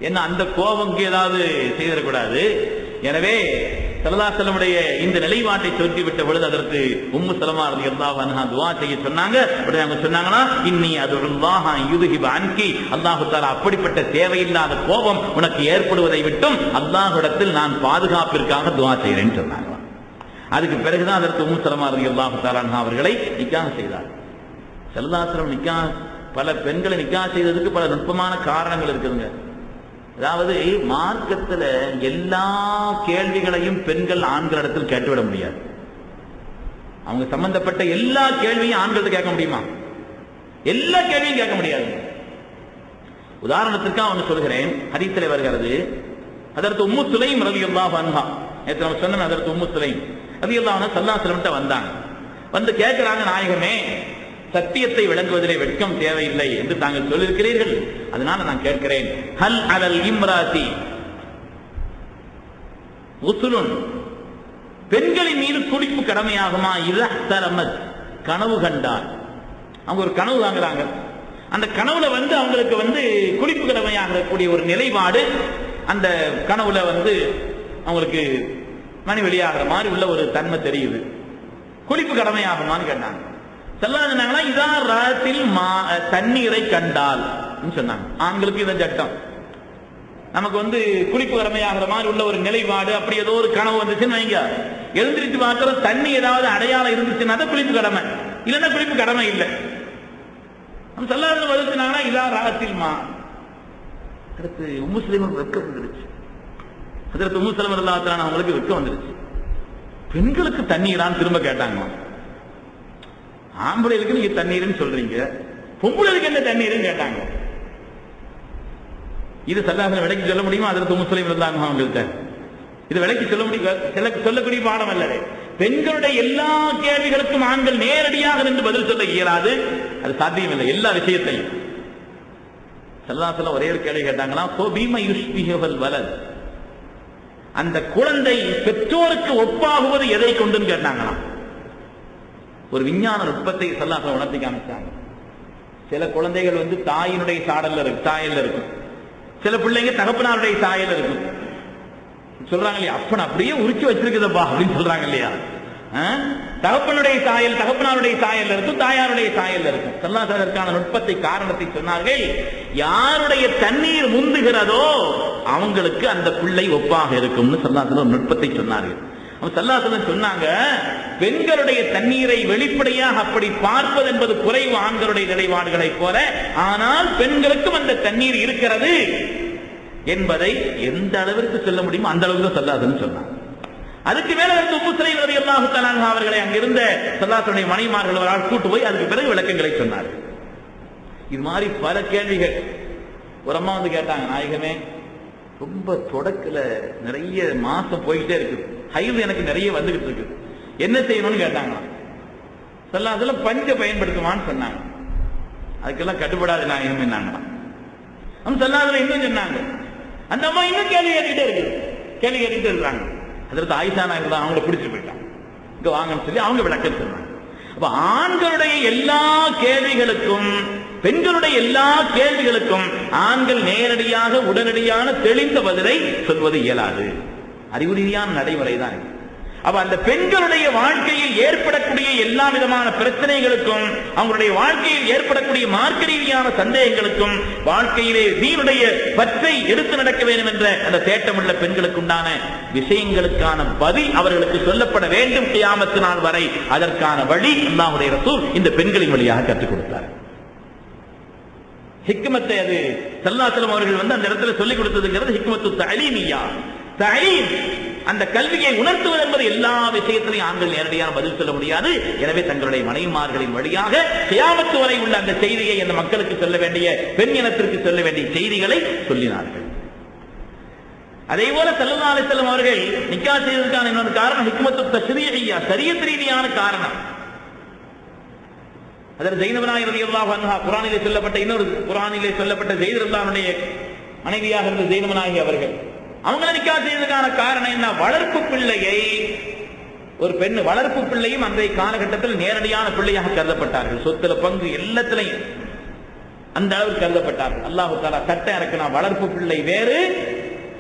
என்ன அந்த கோபம் ஏதாவது செய்திடக்கூடாது. எனவே ஸல்லல்லாஹு அலைஹி வஸல்லம் இந்த நிலைப்பாட்டை சொல்லிவிட்ட பொழுது அதற்கு உம்மு ஸலமா ரலியல்லாஹு அன்ஹா துஆ செய்ய சொன்னாங்க. உடனே அவங்க சொன்னாங்கன்னா, இன்னி அதுல்லாஹ யுதுஹிப அன்கி, அல்லாஹ் தஆலா அப்படிப்பட்ட தேவையில்லாத கோபம் உனக்கு ஏற்படுவதை விட்டும் அல்லாஹ்விடத்தில் நான் பாதுகாப்பிற்காக துஆ செய்கிறேன்னு சொன்னாங்க. அதுக்கு பிறகுதான் அதற்கு உம்மு ஸலமா ரலியல்லாஹு தஆலா அன்ஹா அவர்களை நிக்காஹ் செய்தார். ஸல்லல்லாஹு அலைஹி வஸல்லம் நிக்காஹ், பல பெண்களை நிக்காஹ் செய்ததுக்கு பல நுட்பமான காரணங்கள் இருக்குதுங்க. அதாவது மார்க்கத்துல எல்லா கேள்விகளையும் பெண்கள் ஆண்களிடத்தில் கேட்டுவிட முடியாது. அவங்க சம்பந்தப்பட்ட எல்லா கேள்வியும் ஆண்கள் கேட்க முடியுமா? எல்லா கேள்வியும் கேட்க முடியாது. உதாரணத்திற்கு அவன் சொல்கிறேன், ஹதீஸிலே வருகிறது. அதற்கு உம்மு சுலைம் ரலியல்லாஹு அன்ஹா, நேற்று நம்ம சொன்ன அதற்கு உம்மு சுலைம் ரலியல்லாஹு அன்ஹா ஸல்லல்லாஹு அலைஹி வஸல்லம் வந்தாங்க. வந்து கேட்கிறாங்க, நாயகமே சத்தியத்தை விளங்குவதிலே வெட்கம் தேவையில்லை என்று தாங்கள் சொல்லியிருக்கிறீர்கள், அதனால நான் கேட்கிறேன், ஹல் அலல் இம்ராதி உசுலுன், பெண்களின் மீது குளிப்பு கடமையாகுமா? இஹ்தலமத், கனவு கண்டால். அவங்க ஒரு கனவு வாங்குறாங்க, அந்த கனவுல அவங்களுக்கு குளிப்பு கடமையாகக்கூடிய ஒரு நிலைப்பாடு, அந்த கனவுல அவங்களுக்கு மணி வெளியாகிற மாதிரி உள்ள ஒரு தன்மை தெரியுது. குளிப்பு கடமையாகுமான்னு கேட்டாங்க. சொல்லாங்கன்னா இதா ராத்தில் தண்ணீரை கண்டால் சொன்னாங்க. ஆண்களுக்கு இதன் சட்டம். நமக்கு குளிப்பு கடமையாகிற மாதிரி உள்ள ஒரு நிலைப்பாடு, அப்படி ஏதோ ஒரு கனவு வந்துச்சுன்னு வைங்க, எழுந்திரிச்சு பார்க்கிற தண்ணி ஏதாவது அடையாளம் இருந்துச்சுன்னா தான் குளிப்பு கடமை, இல்லைன்னா குளிப்பு கடமை இல்லை. நம்ம சொல்லாத வருதுனாங்கன்னா இதா ராத்தில் அடுத்து உம்மு சுலைம் வெட்கம் வந்துருச்சு. அதற்கு உம்மு ஸலமா ரலியல்லாஹு அன்ஹா அவங்களுக்கு வெட்கம் வந்துருச்சு. பெண்களுக்கு தண்ணீரான்னு திரும்ப கேட்டாங்க. ஆம்பளைகளுக்கு நீங்க தண்ணீர்னு சொல்றீங்க, பொம்பளைகளுக்கு என்ன தண்ணீர்னு கேட்டாங்க. இது சல்லாஹ் விலைக்கு சொல்ல முடியுமா? அதற்கு உம்மு சுலைம் ரலியல்லாஹு அன்ஹா அவங்கள்ட்ட இது விலைக்கு சொல்ல முடியும், சொல்லக்கூடிய பாடம் அல்லது. பெண்களுடைய எல்லா கேள்விகளுக்கும் ஆண்கள் நேரடியாக நின்று பதில் சொல்ல இயலாது, அது சாத்தியமில்லை. எல்லா விஷயத்தையும் ஸல்லல்லாஹு ஒரே ஒரு கேள்வி கேட்டாங்களா, அந்த குழந்தை பெற்றோருக்கு ஒப்பாகுவது எதை கொண்டுன்னு கேட்டாங்களாம். ஒரு விஞ்ஞான நுட்பத்தை ஸல்லல்லாஹு உணர்த்தி காமிச்சாங்க. சில குழந்தைகள் தாயினுடைய சாயல்ல இருக்கும், சில பிள்ளைங்க தகப்பனாருடைய சாயல் இருக்கும். சொல்றாங்க இல்லையா, அப்பன் அப்படியே உரிச்சு வச்சிருக்குதப்பா அப்படின்னு சொல்றாங்க இல்லையா. தகப்பனுடைய சாயல் தகப்பனாருடைய சாயல் இருக்கும், தாயாருடைய சாயல் இருக்கும். ஸல்லல்லாஹு அதற்கான நுட்பத்தை காரணத்தை சொன்னார்கள். யாருடைய தண்ணீர் முந்துகிறதோ அவங்களுக்கு அந்த பிள்ளை ஒப்பாக இருக்கும்னு ஸல்லல்லாஹு ஒரு நுட்பத்தை சொன்னார்கள். ஸல்லல்லாஹு சொன்னாங்க, பெண்களுடைய தண்ணீரை வெளிப்படையாக அப்படி பார்ப்பது என்பது குறைவு ஆண்களுடைய நிலைப்பாடுகளை போல, ஆனால் பெண்களுக்கும் அந்த தண்ணீர் இருக்கிறது என்பதை எந்த அளவிற்கு சொல்ல முடியுமோ அந்த அளவுக்கு ஸல்லல்லாஹு சொன்னாங்க. அதுக்கு மேல உம்மு சுலைம் ரலியல்லாஹு தஆலா அன்ஹா அவர்களை அங்கிருந்த ஸல்லல்லாஹுடைய மனைவிமார்கள் கூட்டு போய் அதுக்கு பிறகு விளக்கங்களை சொன்னார்கள். இது மாதிரி பல கேள்விகள். ஒரு அம்மா கேட்டாங்க, நாயகமே ரொம்ப தொடக்கல நிறைய மாசம் போயிட்டே இருக்கு, ஹைது எனக்கு நிறைய வந்துகிட்டு இருக்கு, என்ன செய்யணும்னு கேட்டாங்க. ஸல்லல்லாஹு பஞ்ச பயன்படுத்துவான்னு சொன்னாங்க. அதுக்கெல்லாம் கட்டுப்படாது நாயகமே நாங்க. ஸல்லல்லாஹு இன்னும் சொன்னாங்க. அந்த அம்மா இன்னும் கேள்வி கேட்டுட்டே இருக்காங்க. அதற்கு ஆயிஷா நாயகம் அவங்கள பிடிச்சு போயிட்டாங்க, இங்க வாங்கன்னு சொல்லி அவங்க விளக்கம் சொன்னாங்க. அப்ப ஆண்களுடைய எல்லா கேள்விகளுக்கும் பெண்களுடைய எல்லா கேள்விகளுக்கும் ஆண்கள் நேரடியாக உடனடியான தெளிந்த பதிலை சொல்வது இயலாது. அறிவுரீதியான நடைமுறை தான். அப்ப அந்த பெண்களுடைய வாழ்க்கையில் ஏற்படக்கூடிய எல்லா விதமான பிரச்சனைகளுக்கும், அவங்களுடைய வாழ்க்கையில் ஏற்படக்கூடிய மார்க்க ரீதியான சந்தேகங்களுக்கும், வாழ்க்கையிலே தீனுடைய பற்றை எடுத்து நடக்க வேண்டும் என்ற அந்த தேட்டமுள்ள பெண்களுக்கு உண்டான விஷயங்களுக்கான பதில் அவர்களுக்கு சொல்லப்பட வேண்டும் கியாமத்து நாள் வரை. அதற்கான வழி அல்லாஹ்வுடைய ரசூல் இந்த பெண்களின் வழியாக கற்றுக் கொடுத்தார். ஹிக்மத்தை அது ஸல்லல்லாஹு அலைஹி வஸல்லம் அவர்கள் அந்த இடத்துல சொல்லிக் கொடுத்ததுங்கிறது ஹிக்மத்து தஅலீமியா. தஅலீம், அந்த கல்வியை உணர்த்துவது என்பது எல்லா விஷயத்திலையும் ஆண்கள் நேரடியாக பதில் சொல்ல முடியாது. எனவே தங்களுடைய மனைவிமார்களின் வழியாக கியாமத்து வரை உள்ள அந்த செய்தியை அந்த மக்களுக்கு சொல்ல வேண்டிய, பெண் இனத்திற்கு சொல்ல வேண்டிய செய்திகளை சொல்லினார்கள். அதே போல ஸல்லல்லாஹு அலைஹி வஸல்லம் அவர்கள் நிக்காஹ் செய்ததற்கான இன்னொரு காரணம் ஹிக்மத்து தஷ்ரீஇய்யா, ஷரியத் ரீதியான காரணம். அதற்கு ஸைனப் நாயகி ரலியல்லாஹு அன்ஹா குர்ஆனிலே சொல்லப்பட்ட ஸைத் ரலியல்லாஹுடைய மனைவியாக இருந்த ஸைனப் நாயகி அவர்கள் அவங்களை நிக்காஹ் செய்ததற்கான காரணம் என்ன? வளர்ப்பு பிள்ளையை, ஒரு பெண் வளர்ப்பு பிள்ளையும் அன்றைய காலகட்டத்தில் நேரடியான பிள்ளையாக கருதப்பட்டார்கள். சொத்துல பங்கு எல்லாத்திலையும் அந்த அளவுக்கு கருதப்பட்டார்கள். அல்லாஹ் தஆலா சட்டம் இறக்கினா வளர்ப்பு பிள்ளை வேறு,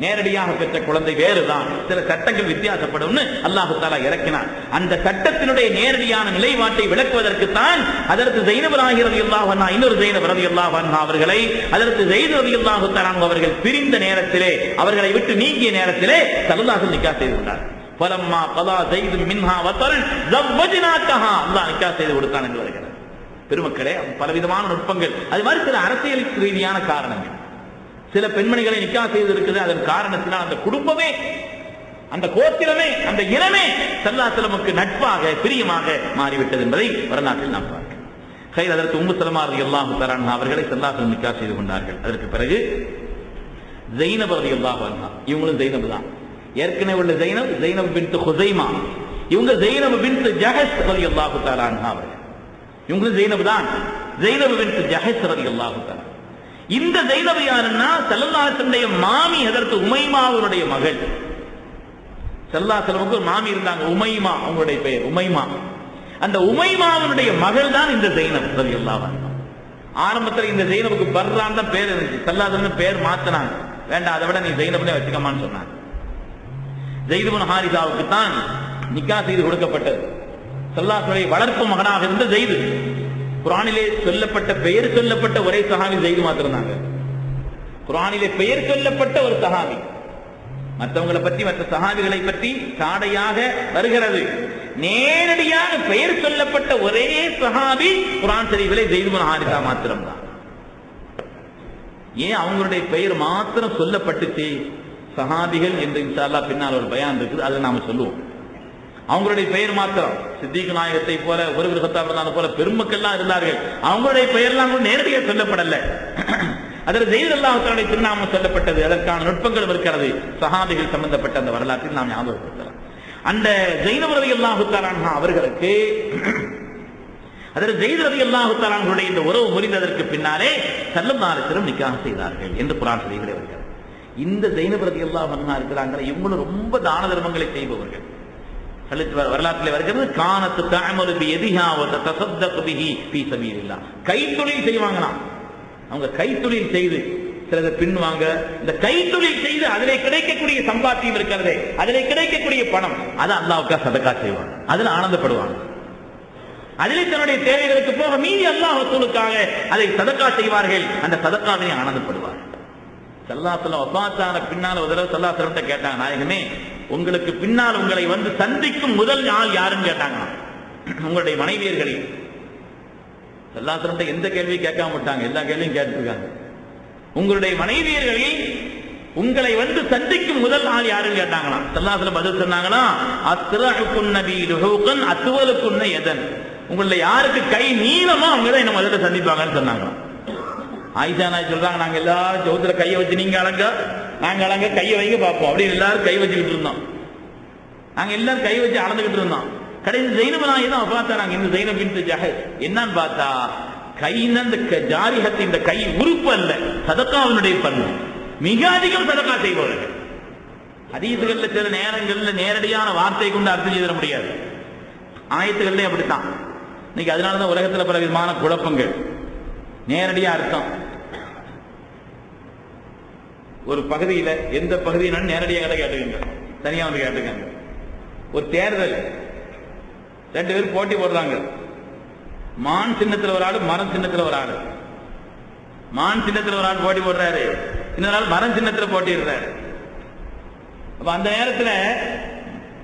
நேரடியாக பெற்ற குழந்தை வேறுதான். சில சட்டங்கள் வித்தியாசப்படும் அல்லாஹ் தஆலா இறக்கினார். அந்த சட்டத்தினுடைய நேரடியான நிலைப்பாட்டை விளக்குவதற்கு தான் அதற்கு ஸைனப் ரலியல்லாஹு அன்ஹா இன்னொரு ஸைனப் ரலியல்லாஹு அன்ஹா அவர்களை அதற்கு ஸைத் ரலியல்லாஹு தஆலா அவர்கள் பிரிந்த நேரத்திலே, அவர்களை விட்டு நீங்கிய நேரத்திலே ஸல்லல்லாஹு அலைஹி நிக்காஹ் செய்து கொண்டார். ஃபலம்மா கலா ஸைத் மின்ஹா வதரன் ஸவ்வஜ்னாகஹா, அல்லாஹ் நிக்காஹ் செய்து கொடுத்தான் என்று வருகிறது. பெருமக்களே, பலவிதமான நுட்பங்கள், அது மாதிரி சில அரசியல் ரீதியான காரணங்கள். சில பெண்மணிகளை நிக்காஹ் செய்திருக்கிறது. அதன் காரணத்தினால் அந்த குடும்பமே, அந்த கோத்திரமே, அந்த இனமே ஸல்லல்லாஹு அலைஹி வஸல்லம் நட்பாக பிரியமாக மாறிவிட்டது என்பதை வரலாற்றில் நாம் பார்க்கிறோம். அதற்கு உம்மு ஸலமா ரலியல்லாஹு தஆலா அன்ஹா அவர்களை ஸல்லல்லாஹு அலைஹி வஸல்லம் நிக்காஹ் செய்து கொண்டார்கள். அதற்கு பிறகு ஸைனப் ரலியல்லாஹு அன்ஹா, இவங்களும் ஸைனப் தான். ஏற்கனவே உள்ள ஸைனப் பின்த் ஹுஸைமா, இவங்க ஸைனப் பின்த் ஜஹஷ் ரலியல்லாஹு தஆலா அன்ஹா அவர்கள். இவங்களும் ஸைனப் தான். ஸைனப் பின்த் ஜஹஷ் ரலியல்லாஹு தஆலா. இந்த ஸைனப் யாருன்னா ஸல்லல்லாஹு அலைஹி வஸல்லம் மாமி ஹஜ்ரத் உமைமாவுடைய மகள். ஸல்லல்லாஹு அலைஹி வஸல்லம் ஒரு மாமி இருந்தாங்க, உமைமா, அவங்களுடைய பெயர் உமைமா. அந்த உமைமாவுடைய மகள் தான் இந்த ஸைனப் ரலியல்லாஹு அன்ஹா. ஆரம்பத்தில் இந்த ஸைனபுக்கு பர்ரான் தான் பேர் இருந்துச்சு. ஸல்லல்லாஹு அலைஹி வஸல்லம் பேர் மாத்தினாங்க. வேண்டாம், அதை விட நீ ஸைனப்னே வச்சுக்கமான்னு சொன்னாங்க. ஸைத் இப்னு ஹாரிஸாவுக்கு தான் நிக்காஹ் செய்து கொடுக்கப்பட்டது. ஸல்லல்லாஹு அலைஹி வஸல்லம் வளர்ப்பு மகனாக இருந்த ஸைத். குர்ஆனிலே சொல்லப்பட்ட பெயர் சொல்லப்பட்ட ஒரே சஹாபி ஸைத் மாத்திரம்தாங்க. குர்ஆனிலே பெயர் சொல்லப்பட்ட ஒரு சஹாபி. மற்றவங்களை பற்றி, மற்ற சஹாபிகளை பற்றி சாடையாக வருகிறது. நேரடியாக பெயர் சொல்லப்பட்ட ஒரே சஹாபி குர்ஆன் ஷரீஃபிலே ஸைத் இப்னு ஹாரிஸா மாத்திரம்தான். ஏன் அவங்களுடைய பெயர் மாத்திரம் சொல்லப்பட்டுச்சு சஹாபிகள் என்று இன்ஷா அல்லாஹ் பின்னால் ஒரு பயான் இருக்குது, அதை நாம சொல்லுவோம். அவங்களுடைய பெயர் மாத்திரம் சித்திக் நாயகத்தை போல, ஒரு விருகத்தாப் போல பெருமக்கள்லாம் இருந்தார்கள். அவங்களுடைய பெயர்லாம் கூட நேரடியாக சொல்லப்படல. அதில் ஸைத் ரலியல்லாஹு தஆலா திருநாமம் சொல்லப்பட்டது. அதற்கான நுட்பங்களும் இருக்கிறது. சஹாபிகள் சம்பந்தப்பட்ட அந்த வரலாற்றில் நாம் ஞாபகப்படுத்தலாம். அந்த ஸைனப் ரலியல்லாஹு தஆலா அன்ஹா அவர்களுக்கு அதில் ஸைத் ரலியல்லாஹு தஆலா அன்ஹுடைய இந்த உறவு முறிந்ததற்கு பின்னாலே ஸல்லல்லாஹு அலைஹி வஸல்லம் நிக்காஹ் செய்தார்கள் என்று குர்ஆன் ஷரீஃபிலே வருகிறது. இந்த ஸைனப் ரலியல்லாஹு அன்ஹா இருக்கிறாங்க, இவங்களும் ரொம்ப தான தர்மங்களை செய்பவர்கள். வரலாற்றிலே வருகிறது, கானத் தஅமலு பியதிஹா வ ததஸத்தகு பிஹி ஃபீ ஸபீலில்லாஹ். கைத்தொழில் செய்வாங்களாம். அவங்க கைத்தொழில் செய்து சிலதை பின்வாங்க, இந்த கைத்தொழில் செய்து அதிலே கிடைக்கக்கூடிய சம்பாத்தியம் இருக்கிறதே, அதிலே கிடைக்கக்கூடிய பணம், அதை அல்லாஹ்வுக்காக சதகா செய்வாங்க. அதில் ஆனந்தப்படுவாங்க. அதிலே தன்னுடைய தேவைகளுக்கு போக மீதி அல்லாஹ் ரசூலுக்காக அதை சதகா செய்வார்கள். அந்த சதகாவினை ஆனந்தப்படுவார்கள். ஸல்லல்லாஹு அலைஹி வஸல்லம் வஃபாத்தான பின்னால் ஒரு தடவை ஸல்லல்லாஹு அலைஹி வஸல்லம் கேட்டாங்க, நாயகமே உங்களுக்கு பின்னால் உங்களை வந்து சந்திக்கும் முதல் ஆள் யாருன்னு கேட்டாங்க. உங்களுடைய மனைவியர்களில். ஸல்லல்லாஹு அலைஹி வஸல்லம் எந்த கேள்வி கேட்காம விட்டாங்க, எல்லா கேள்வியும் கேட்டிருக்காங்க. உங்களுடைய மனைவியர்களில் உங்களை வந்து சந்திக்கும் முதல் ஆள் யாருன்னு கேட்டாங்களாம். ஸல்லல்லாஹு அலைஹி வஸல்லம் பதில் சொன்னாங்களா, அஸ்ரஹுக்குன் நபி ருஹுகன் அத்வலுக்குன் யதன். உங்களுடைய யாருக்கு கை நீளமோ அவங்க தான் என்ன முதல்ல சந்திப்பாங்கன்னு சொன்னாங்களாம். ஆயிஷா நாய் சொல்றாங்க, நாங்க எல்லாரும் ஜோதில கையை வச்சு நீங்க அழங்க, நாங்க அழங்க, கையை வைக்க பார்ப்போம் அப்படின்னு எல்லாரும் கை வச்சுக்கிட்டு இருந்தோம். நாங்க எல்லாரும் கை வச்சு அளந்துகிட்டு இருந்தோம். கடைசி ஸைனப் நாயகி தான் வஃபாத்தானாங்க. இந்த ஸைனப் பின்த் ஜஹஷ் என்னன்னு பார்த்தா, கையின இந்த ஜாரிஹத், இந்த கை உறுப்பு அல்ல, சதகாவினுடைய பண்பு. மிக அதிகம் சதகா செய்பவர்கள். ஹதீஸ்கள்ல சில நேரங்கள்ல நேரடியான வார்த்தை கொண்டு அர்த்தம் செய்ய முடியாது, ஆயத்துகள்ல அப்படித்தான். இன்னைக்கு அதனாலதான் உலகத்துல பல விதமான குழப்பங்கள். நேரடியா அர்த்தம் ஒரு பகுதியில எந்த பகுதியில நேரடியாக கேட்டுக்கங்க, தனியா வந்து கேட்டுக்கங்க. ஒரு தேர்தல், ரெண்டு பேரும் போட்டி போடுறாங்க. மான் சின்னத்துல ஒரு ஆளு, மரம் சின்னத்துல ஒரு ஆளு. மான் சின்னத்துல ஒரு ஆள் போட்டி போடுறாரு, இன்னொரு ஆள் மரம் சின்னத்துல போட்டிடுறாரு. அப்ப அந்த நேரத்துல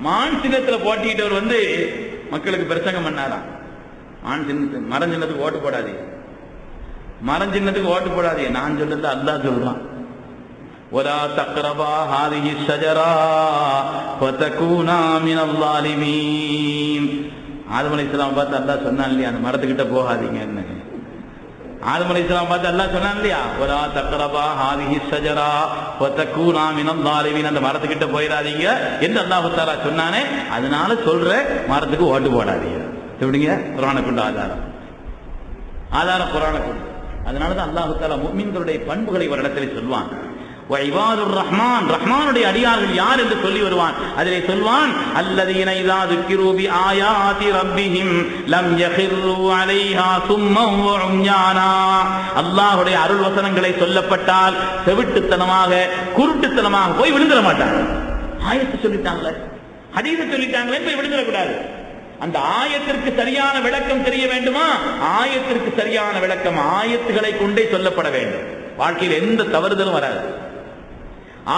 மான் சின்னத்துல போட்டிட்டவர் வந்து மக்களுக்கு பிரசங்கம் பண்ணாராம். மான் சின்னத்துக்கு, மரம் சின்னத்துக்கு ஓட்டு போடாதீங்க, மரம் சின்னத்துக்கு ஓட்டு போடாதீங்க. நான் சொல்றது அல்லாஹ் சொல்றான், ولا تقربا هذه الشجرة فتكونا من الظالمين. ஆதம் அலைஹிஸ்ஸலாம் பார்த்து அல்லாஹ் சொன்னான் இல்லையா, அந்த மரத்துக்கிட்ட போகாதீங்கன்னு. ஆதம் அலைஹிஸ்ஸலாம் பார்த்து அல்லாஹ் சொன்னான் இல்லையா, வலா தக்ரபா ஹாதிஹி ஷஜரா வதகூனா மினல் ஸாலிமீன், அந்த மரத்துக்கிட்ட போயிடாதீங்க என்று அல்லாஹ் தஆலா சொன்னானே, அதனால சொல்ற மரத்துக்கு ஓட்டு போடாதீங்க. எப்படிங்க? குர்ஆனை கொண்டு ஆதாரம் குர்ஆனை கொண்டு. அதனாலதான் அல்லாஹ் தஆலா முஃமின்களுடைய பண்புகளை ஒரு இடத்துல சொல்வான். வஇபாதுர் ரஹ்மான், ரஹ்மானுடைய அடியார்கள் யார் என்று சொல்லி வருவான். அதிலே சொல்வான், அல்லதீன இதா ذுக்கிரு பிஆயாதி ரப்பிஹிம் லம் யഖிரு அலைஹா சும்மன் வ உம்யானா. அல்லாஹ்வுடைய அருள் வசனங்களை சொல்லப்பட்டால் செவிட்டுத்தனமாக குருட்டுத்தனமாக போய் விழுந்துற மாட்டாங்க. ஆயத்து சொல்லிட்டாங்களே, ஹதீஸ் சொல்லிட்டாங்களே போய் விழுந்துற கூடாது. அந்த ஆயத்திற்கு சரியான விளக்கம் தெரிய வேண்டுமா? ஆயத்திற்கு சரியான விளக்கம் ஆயத்துகளை கொண்டே சொல்லப்பட வேண்டும். வாழ்க்கையில் எந்த தவறுதலும் வராது.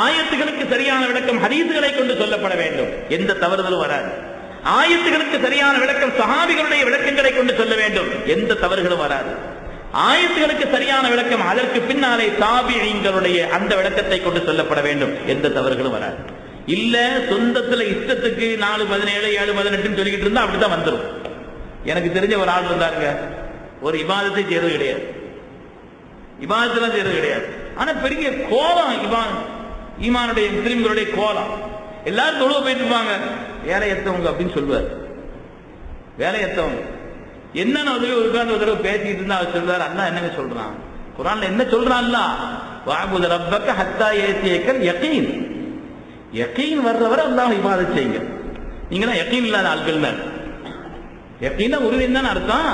ஆயத்துகளுக்கு சரியான விளக்கம் ஹதீஸ்களை கொண்டு சொல்லப்பட வேண்டும், எந்த தவறுதலும் வராது. ஆயத்துகளுக்கு சரியான விளக்கம் சஹாபிகளுடைய விளக்கங்களை கொண்டு சொல்ல வேண்டும், எந்த தவறுகளும் வராது. ஆயத்துகளுக்கு சரியான விளக்கம் அதற்கு பின்னாலே தாபிஈன்களுடைய அந்த விளக்கத்தை கொண்டு சொல்லப்பட வேண்டும், எந்த தவறுகளும் வராது. இல்ல சொந்தத்துல இஷ்டத்துக்கு 4:17 7:18 சொல்லிக்கிட்டு இருந்தா அப்படித்தான் வந்துடும். எனக்கு தெரிஞ்ச ஒரு ஆள் இருந்தாருங்க, ஒரு இபாதத்தை செய்யறது கிடையாது, இபாதத்தெல்லாம் செய்யறது கிடையாது. ஆனா பெரிய கோலம், ஈமானுடைய முஸ்லிம்களுடைய கோலம். எல்லாரும் தொழுவ போயிட்டு இருப்பாங்க, வேலை எத்தவங்க அப்படின்னு சொல்லுவார். வேலை எத்தவங்க என்னன்னு உட்கார்ந்து ஒரு தடவை பேசிட்டு இருந்தா அவர் சொல்றாரு, அல்லாஹ் என்னங்க சொல்றான் குர்ஆன்ல, என்ன சொல்றான் அல்லாஹ், வஅபுது ரப்பக ஹத்தா யஅதியக்கல் யகீன். யகீன் வர்றவரை அல்லாஹ் இபாதத் செய்யுங்க. நீங்க யகீன் இல்லாத ஆட்கள் தான். யகீனா உறுதி தான் அர்த்தம்.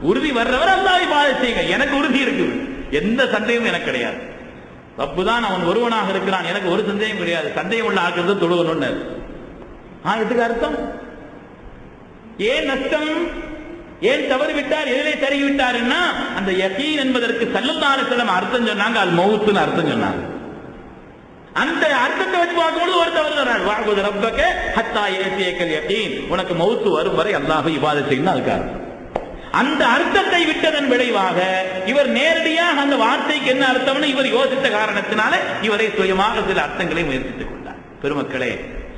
உறுதி வர்றவரை அல்லாஹ் இபாதத் செய்யுங்க. எனக்கு உறுதி இருக்குது, எந்த சந்தேகமும் எனக்கு கிடையாது. ரப்புதான் அவன் ஒருவனாக இருக்கிறான், எனக்கு ஒரு சந்தேகம் கிடையாது. சந்தேகம் உள்ள ஆக்கிறது தொழுவணும்னு இதுக்கு அர்த்தம். ஏன் நஷ்டம், ஏன் தவறு விட்டார், எதிலே தருகி விட்டாருன்னா அந்த யகீன் என்பதற்கு ஸல்லல்லாஹு அலைஹி வஸல்லம் அர்த்தம் சொன்னாங்க, அல் மௌத்னு அர்த்தம் சொன்னாங்க. அந்த அர்த்தத்தை வச்சு பார்க்கும்போது ஒரு தவறு வராது. வஅபுது ரப்பக ஹத்தா யஅதியக்கல் யகீன், உனக்கு மௌத் வரும் வரை அல்லாஹ்வை இபாதத் செய்யணும், அதுக்கு அர்த்தம். அந்த அர்த்தத்தை விட்டதன் விளைவாக இவர் நேரடியாக அந்த வார்த்தைக்கு என்ன அர்த்தம்னு இவர் யோசித்த காரணத்தினால இவரை சுயமாக சில அர்த்தங்களை முயற்சித்துக் கொண்டார். பெருமக்களே,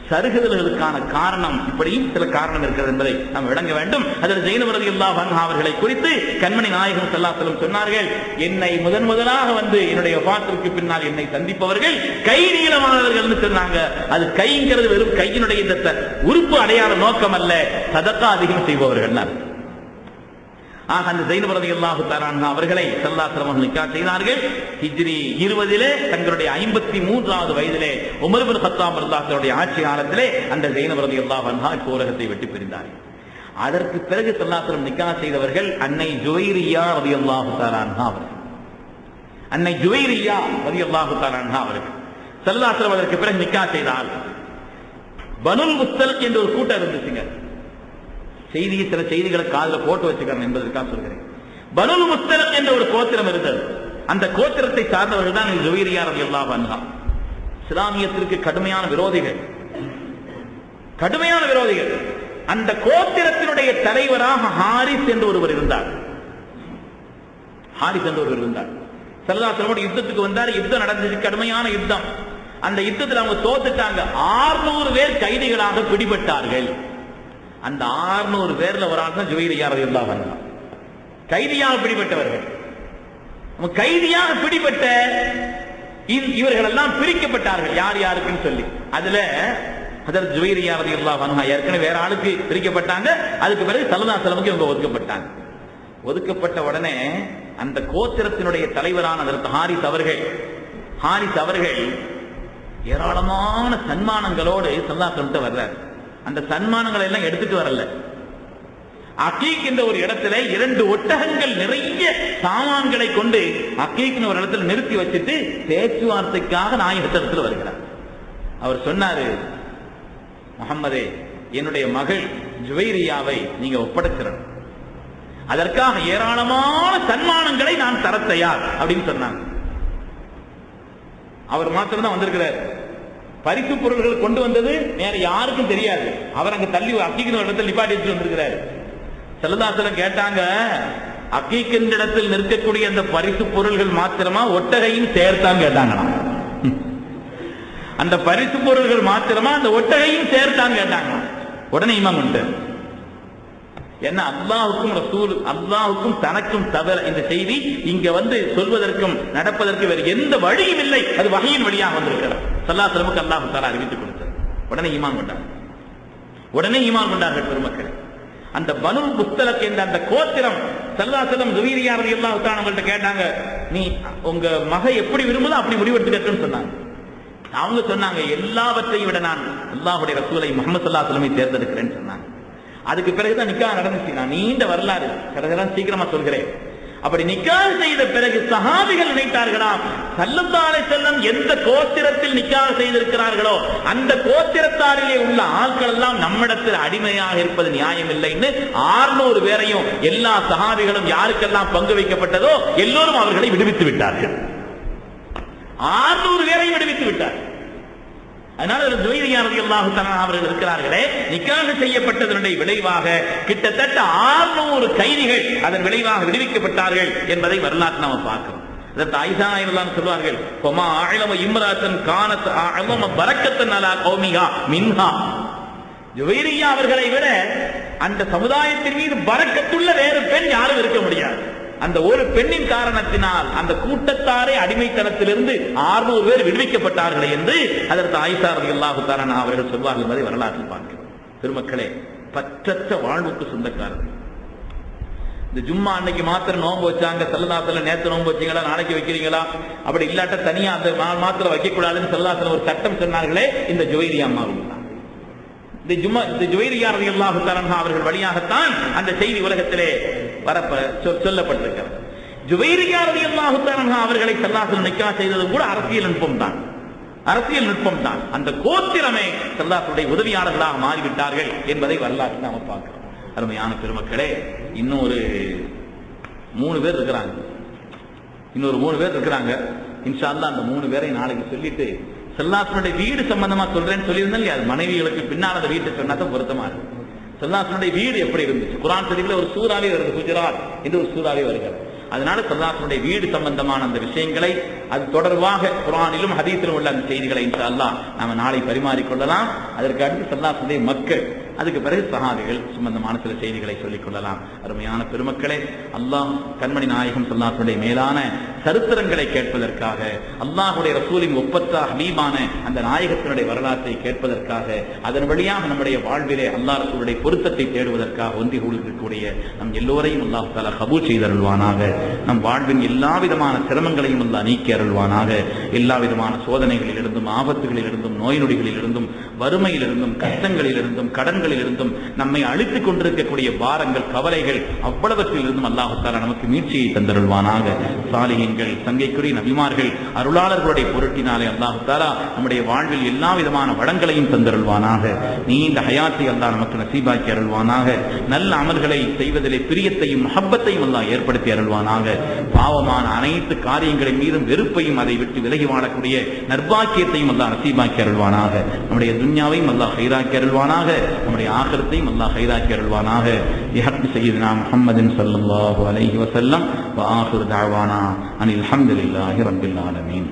சருகுதல்களுக்கான காரணம் இப்படியும் சில காரணம் இருக்கிறது என்பதை நாம் விளங்க வேண்டும். அதில் ஜெயினப் ரலியல்லாஹு அன்ஹா அவர்களை குறித்து கண்மணி நாயகம் ஸல்லல்லாஹு அலைஹி வஸல்லம் சொன்னார்கள், என்னை முதலாக வந்து என்னுடைய வஃபாத்திற்கு பின்னால் என்னை சந்திப்பவர்கள் கை நீளமானவர்கள் சொன்னாங்க. அது கைங்கிறது வெறும் கையினுடைய இந்த உறுப்பு அடையாள நோக்கம் அல்ல, சதக்கா அதிகம் செய்பவர்கள். ஆக அந்த ஜெயினப் ரலியல்லாஹு தஆலா அன்ஹா அவர்களை ஸல்லல்லாஹு அலைஹி வஸல்லம் நிக்காஹ் செய்தார்கள். ஹிஜ்ரி 20 தங்களுடைய 53வது வயதிலே உமர் இப்னு கத்தாப் ரலியல்லாஹு அன்ஹு ஆட்சி காலத்திலே அந்த ஜெயினப் ரலியல்லாஹு அன்ஹா உலகத்தை விட்டு பிரிந்தார்கள். அதற்கு பிறகு ஸல்லல்லாஹு அலைஹி வஸல்லம் நிக்காஹ் செய்தவர்கள் அன்னை ஜுவைரியா ரலியல்லாஹு தஆலா அன்ஹா அவர்கள். அன்னை ஜுவைரியா ரலியல்லாஹு தஆலா அன்ஹா அவர்கள் ஸல்லல்லாஹு அலைஹி வஸல்லம் அதற்கு பிறகு நிக்காஹ் செய்தால் பனுல் முஸ்தலிக் என்ற ஒரு கூட்டம் இருந்துச்சுங்க. சில செய்திகளை காதில் போட்டு வச்சுக்கிறேன் என்பதற்காக சொல்கிறேன். பனுல் முஸ்தலிக் என்ற ஒரு கோத்திரம் இருந்தது. அந்த கோத்திரத்தை சார்ந்தவர்கள் தான் ஜுவைரியா ரலியல்லாஹு அன்ஹா. இஸ்லாமியத்திற்கு கடுமையான விரோதிகள். அந்த கோத்திரத்தினுடைய தலைவராக ஹாரிஸ் என்று ஒருவர் இருந்தார். ஸல்லல்லாஹு அலைஹி வஸல்லம் யுத்தத்துக்கு வந்தார். யுத்தம் நடந்துச்சு, கடுமையான யுத்தம். அந்த யுத்தத்தில் அவங்க தோத்துட்டாங்க. 600 பேர் கைதிகளாக பிடிபட்டார்கள். அந்த 600 பேர்ல ஒரு ஆள் தான் ஜுவைரியா ரலியல்லாஹு அன்ஹா. கைதியாக பிடிபட்டவர்கள். கைதியாக பிடிபட்ட இவர்கள் எல்லாம் பிரிக்கப்பட்டார்கள், யார் யாருக்குன்னு சொல்லி. அதுல ஹஜ்ரத் ஜுவைரியா ரலியல்லாஹு அன்ஹா ஏற்கனவே வேற ஆளுக்கு பிரிக்கப்பட்டாங்க. அதுக்கு பிறகு ஸல்லல்லாஹு அலைஹி வஸல்லம் இவங்க ஒதுக்கப்பட்டாங்க. ஒதுக்கப்பட்ட உடனே அந்த கோத்திரத்தினுடைய தலைவரான ஹஜ்ரத் ஹாரிஸ் அவர்கள் ஏராளமான சன்மானங்களோடு ஸல்லல்லாஹு அலைஹி வஸல்லம் வர்றார். அந்த சன்மானங்களை எல்லாம் எடுத்துட்டு வரல. அகீக் என்ற ஒரு இடத்துல 2 ஒட்டகங்கள் நிறைய சாமான்களை கொண்டு அகீக் ஒரு இடத்துல நிறுத்தி வச்சுட்டு பேச்சுவார்த்தைக்காக நாயகத்தில் வருகிறார். அவர் சொன்னாரு, முஹம்மதே, என்னுடைய மகள் ஜுவைரியாவை நீங்க ஒப்படைச்சிடணும், அதற்காக ஏராளமான சன்மானங்களை நான் தர தயார் அப்படின்னு சொன்னாங்க. அவர் மாத்திரம் தான் வந்திருக்கிறார். பரிசு பொருள்கள் கொண்டு வந்தது வேற யாருக்கும் தெரியாது. அவர் அங்க தள்ளி அக்கீக்கு இடத்தில் நிப்பாட்டி வச்சு வந்திருக்கிறார். ஸல்லல்லாஹு அலைஹி வஸல்லம் கேட்டாங்க, அக்கீக்கின் இடத்தில் நிற்கக்கூடிய அந்த பரிசு பொருள்கள் மாத்திரமா ஒட்டகையும் சேர்த்தான் கேட்டாங்களாம். அந்த பரிசு பொருள்கள் மாத்திரமா அந்த ஒட்டகையும் சேர்த்தான் கேட்டாங்க. உடனே இமாம் வந்துட்டார். ஏன்னா அல்லாஹுக்கும் தனக்கும் தவிர இந்த செய்தி இங்க வந்து சொல்வதற்கும் நடப்பதற்கு வேறு எந்த வழியும் இல்லை. அது வஹீயின் வழியாக வந்திருக்கிறார். ஸல்லல்லாஹு அலைஹி வஸல்லம் அல்லாஹ் தஆலா அறிவித்துக் கொடுத்தார். உடனே ஈமான் கொண்டார்கள் பெருமக்களே. அந்த பனு முஸ்தலக் என்ற அந்த கோத்திரம் ஸல்லல்லாஹு அலைஹி வஸல்லம் ஜுவைரியா ரலியல்லாஹு தஆலா அவங்கள்ட்ட கேட்டாங்க, நீ உங்க மகை எப்படி விரும்புதோ அப்படி முடிவெடுத்துக்கன்னு சொன்னாங்க. அவங்க சொன்னாங்க, எல்லாவற்றையும் விட நான் அல்லாஹ்வுடைய ரசூலை முஹம்மது ஸல்லல்லாஹு அலைஹி வஸல்லம் தேர்ந்தெடுக்கிறேன்னு சொன்னாங்க. அதுக்கு பிறகுதான் நிக்காஹ் நடந்துச்சு. நான் நீண்ட வரலாறு கடகதான் சீக்கிரமா சொல்கிறேன். அப்படி நிக்காஹ் செய்த பிறகு சஹாபிகள் நினைத்தார்களாம், ஸல்லல்லாஹு அலைஹி வஸல்லம் எந்த கோத்திரத்தில் நிக்காஹ் செய்திருக்கிறார்களோ அந்த கோத்திரத்தாரிலே உள்ள ஆட்கள் எல்லாம் நம்மிடத்தில் அடிமையாக இருப்பது நியாயம் இல்லைன்னு 600 பேரையும் எல்லா சஹாபிகளும் யாருக்கெல்லாம் பங்கு வைக்கப்பட்டதோ எல்லோரும் அவர்களை விடுவித்து விட்டார்கள். 600 பேரையும் விடுவித்து விட்டார்கள். அதனால ஜுவைரியா ரலியல்லாஹு தஆலா அவர்கள் இருக்கிறார்களே, நிக்காஹ் செய்யப்பட்டதனுடைய விளைவாக கிட்டத்தட்ட 600 கைதிகள் அதன் விளைவாக விடுவிக்கப்பட்டார்கள் என்பதை வரலாற்று நாம பார்க்கிறோம். அதற்கு ஆயிஷா ரலியல்லாஹு சொல்வார்கள், "ஃபமா அஅலம இம்ராத்தன் கானத் அஅலம பரக்கத்தன் அலா கௌமிஹா மின்ஹா." ஜுவைரியா அவர்களை விட அந்த சமுதாயத்தின் மீது பரக்கத்துள்ள வேறு பெண் யாரும் இருக்க முடியாது. அந்த ஒரு பெண்ணின் காரணத்தினால் அந்த கூட்டத்தாரே அடிமைத்தனத்திலிருந்து 600 பேர் விடுவிக்கப்பட்டார்கள் என்று அதற்கு ஆயிஷா ரலியல்லாஹு தஆலா அவர்கள் சொல்வார்கள் என்பதை வரலாற்றில் பார்க்கிறோம். பெருமக்களே, பற்றற்ற வாழ்வுக்கு சொந்தக்காரர்கள். இந்த ஜும்மா அன்னைக்கு மாத்திரம் நோன்பு வச்சாங்க, ஸல்லல்லாஹு அலைஹி வஸல்லம் நேத்து நோன்பு வச்சீங்களா, நாளைக்கு வைக்கிறீங்களா, அப்படி இல்லாட்ட தனியா அந்த மாத்திரம் வைக்க கூடாதுன்னு ஸல்லல்லாஹு அலைஹி வஸல்லம் ஒரு சட்டம் சொன்னார்களே, இந்த ஜுவைரியா அம்மாவுக்கு தான். இந்த ஜுவைரியா ரலியல்லாஹு தஆலா அவர்கள் வழியாகத்தான் அந்த செய்தி உலகத்திலே சொல்லப்பட்டிருக்கிறது. ஜுவைரியா ரலியல்லாஹு தஆலா அவர்களை ஸல்லல்லாஹு அலைஹி வஸல்லம் நிக்காஹ் செய்தது கூட அரசியல் நுட்பம் தான். அந்த கோத்திரமே ஸல்லல்லாஹு அலைஹி உதவியாளர்களாக மாறிவிட்டார்கள் என்பதை வரலாற்று நாம பார்க்கிறோம். அருமையான பெருமக்களே, இன்னொரு 3 பேர் இருக்கிறாங்க. இன்ஷா அல்லாஹ் அந்த 3 பேரை நாளைக்கு சொல்லிட்டு ஸல்லல்லாஹு அலைஹி வீடு சம்பந்தமா சொல்றேன்னு சொல்லியிருந்தேன் இல்லையா, மனைவிகளுக்கு பின்னால் அந்த வீட்டை சொன்னா தான் பொருத்தமா இருக்கும். ஸல்லல்லாஹு அலைஹி வீடு எப்படி இருந்துச்சு, குர்ஆன் ஷரீஃப்ல ஒரு சூறாவே வருது, குஜராத் என்று ஒரு சூறாவே வருகிறது. அதனால ஸல்லல்லாஹு அலைஹி வீடு சம்பந்தமான அந்த விஷயங்களை, அது தொடர்பாக குர்ஆனிலும் ஹதீஸிலும் உள்ள அந்த செய்திகளை இன்ஷா அல்லாஹ் நாம நாளை பரிமாறிக்கொள்ளலாம். அதற்கு அடுத்து ஸல்லல்லாஹு அலைஹி மக்கள், அதுக்கு பிறகு சஹாபிகள் சம்பந்தமான சில செய்திகளை சொல்லிக் கொள்ளலாம். அருமையான பெருமக்களே, அல்லாஹ் கண்மணி நாயகம் ஸல்லல்லாஹு அலைஹி மேலான சரித்திரங்களை கேட்பதற்காக, அல்லாஹ்வுடைய ரசூலின் ஒப்பற்ற ஹபீபான அந்த நாயகத்தினுடைய வரலாற்றை கேட்பதற்காக, அதன் வழியாக நம்முடைய வாழ்விலே அல்லாஹ் ரசூலுடைய பொருத்தத்தை தேடுவதற்காக ஒன்றி கூடியிருக்கக்கூடிய நம் எல்லோரையும் அல்லாஹ் தஆலா கபூல் செய்தருள்வானாக. நம் வாழ்வின் எல்லா விதமான சிரமங்களையும் அல்லாஹ் நீக்கி அருள்வானாக. எல்லா விதமான சோதனைகளில் இருந்தும், ஆபத்துகளில் இருந்தும், நோய் நொடிகளில் இருந்தும், வறுமையில் இருந்தும், கஷ்டங்களில் இருந்தும், கடன்களில் இருந்தும், நம்மை அழித்துக் கொண்டிருக்கக்கூடிய பாரங்கள், கவலைகள் அவ்வளவற்றில் இருந்தும் அல்லாஹ் தஆலா நமக்கு மீட்சியை தந்தருள்வானாக. சாலிஹீன்கள், சங்கைக்குரிய நபிமார்கள், அருளாளர்களுடைய பொருட்டினாலே அல்லாஹ் தஆலா நம்முடைய வாழ்வில் எல்லா விதமான வளங்களையும் தந்தருள்வானாக. நீண்ட ஹயாத்தை அல்லாஹ் நமக்கு நசீபாக்கி அருள்வானாக. நல்ல அமல்களை செய்வதிலே பிரியத்தையும் மஹப்பத்தையும் அல்லாஹ் ஏற்படுத்தி அருள்வானாக. பாவமான அனைத்து காரியங்களின் மீதும் வெறுப்பையும் அதை விட்டு விலகி வாழக்கூடிய நற்பாக்கியத்தையும் அல்லாஹ் நசீபாக்கி அருள்வானாக. நம்முடைய துன்யாவையும் அல்லாஹ் கைராக்கி அருள்வானாக. நம்முடைய ஆகிரத்தையும் அல்லாஹ் கைராக்கி அருள்வானாக. பிஹக்கி சய்யிதினா முஹம்மதின் ஸல்லல்லாஹு அலைஹி வஸல்லம் வ ஆகிரு தஅவானா அனில் ஹம்துலில்லாஹி ரப்பில் ஆலமீன்.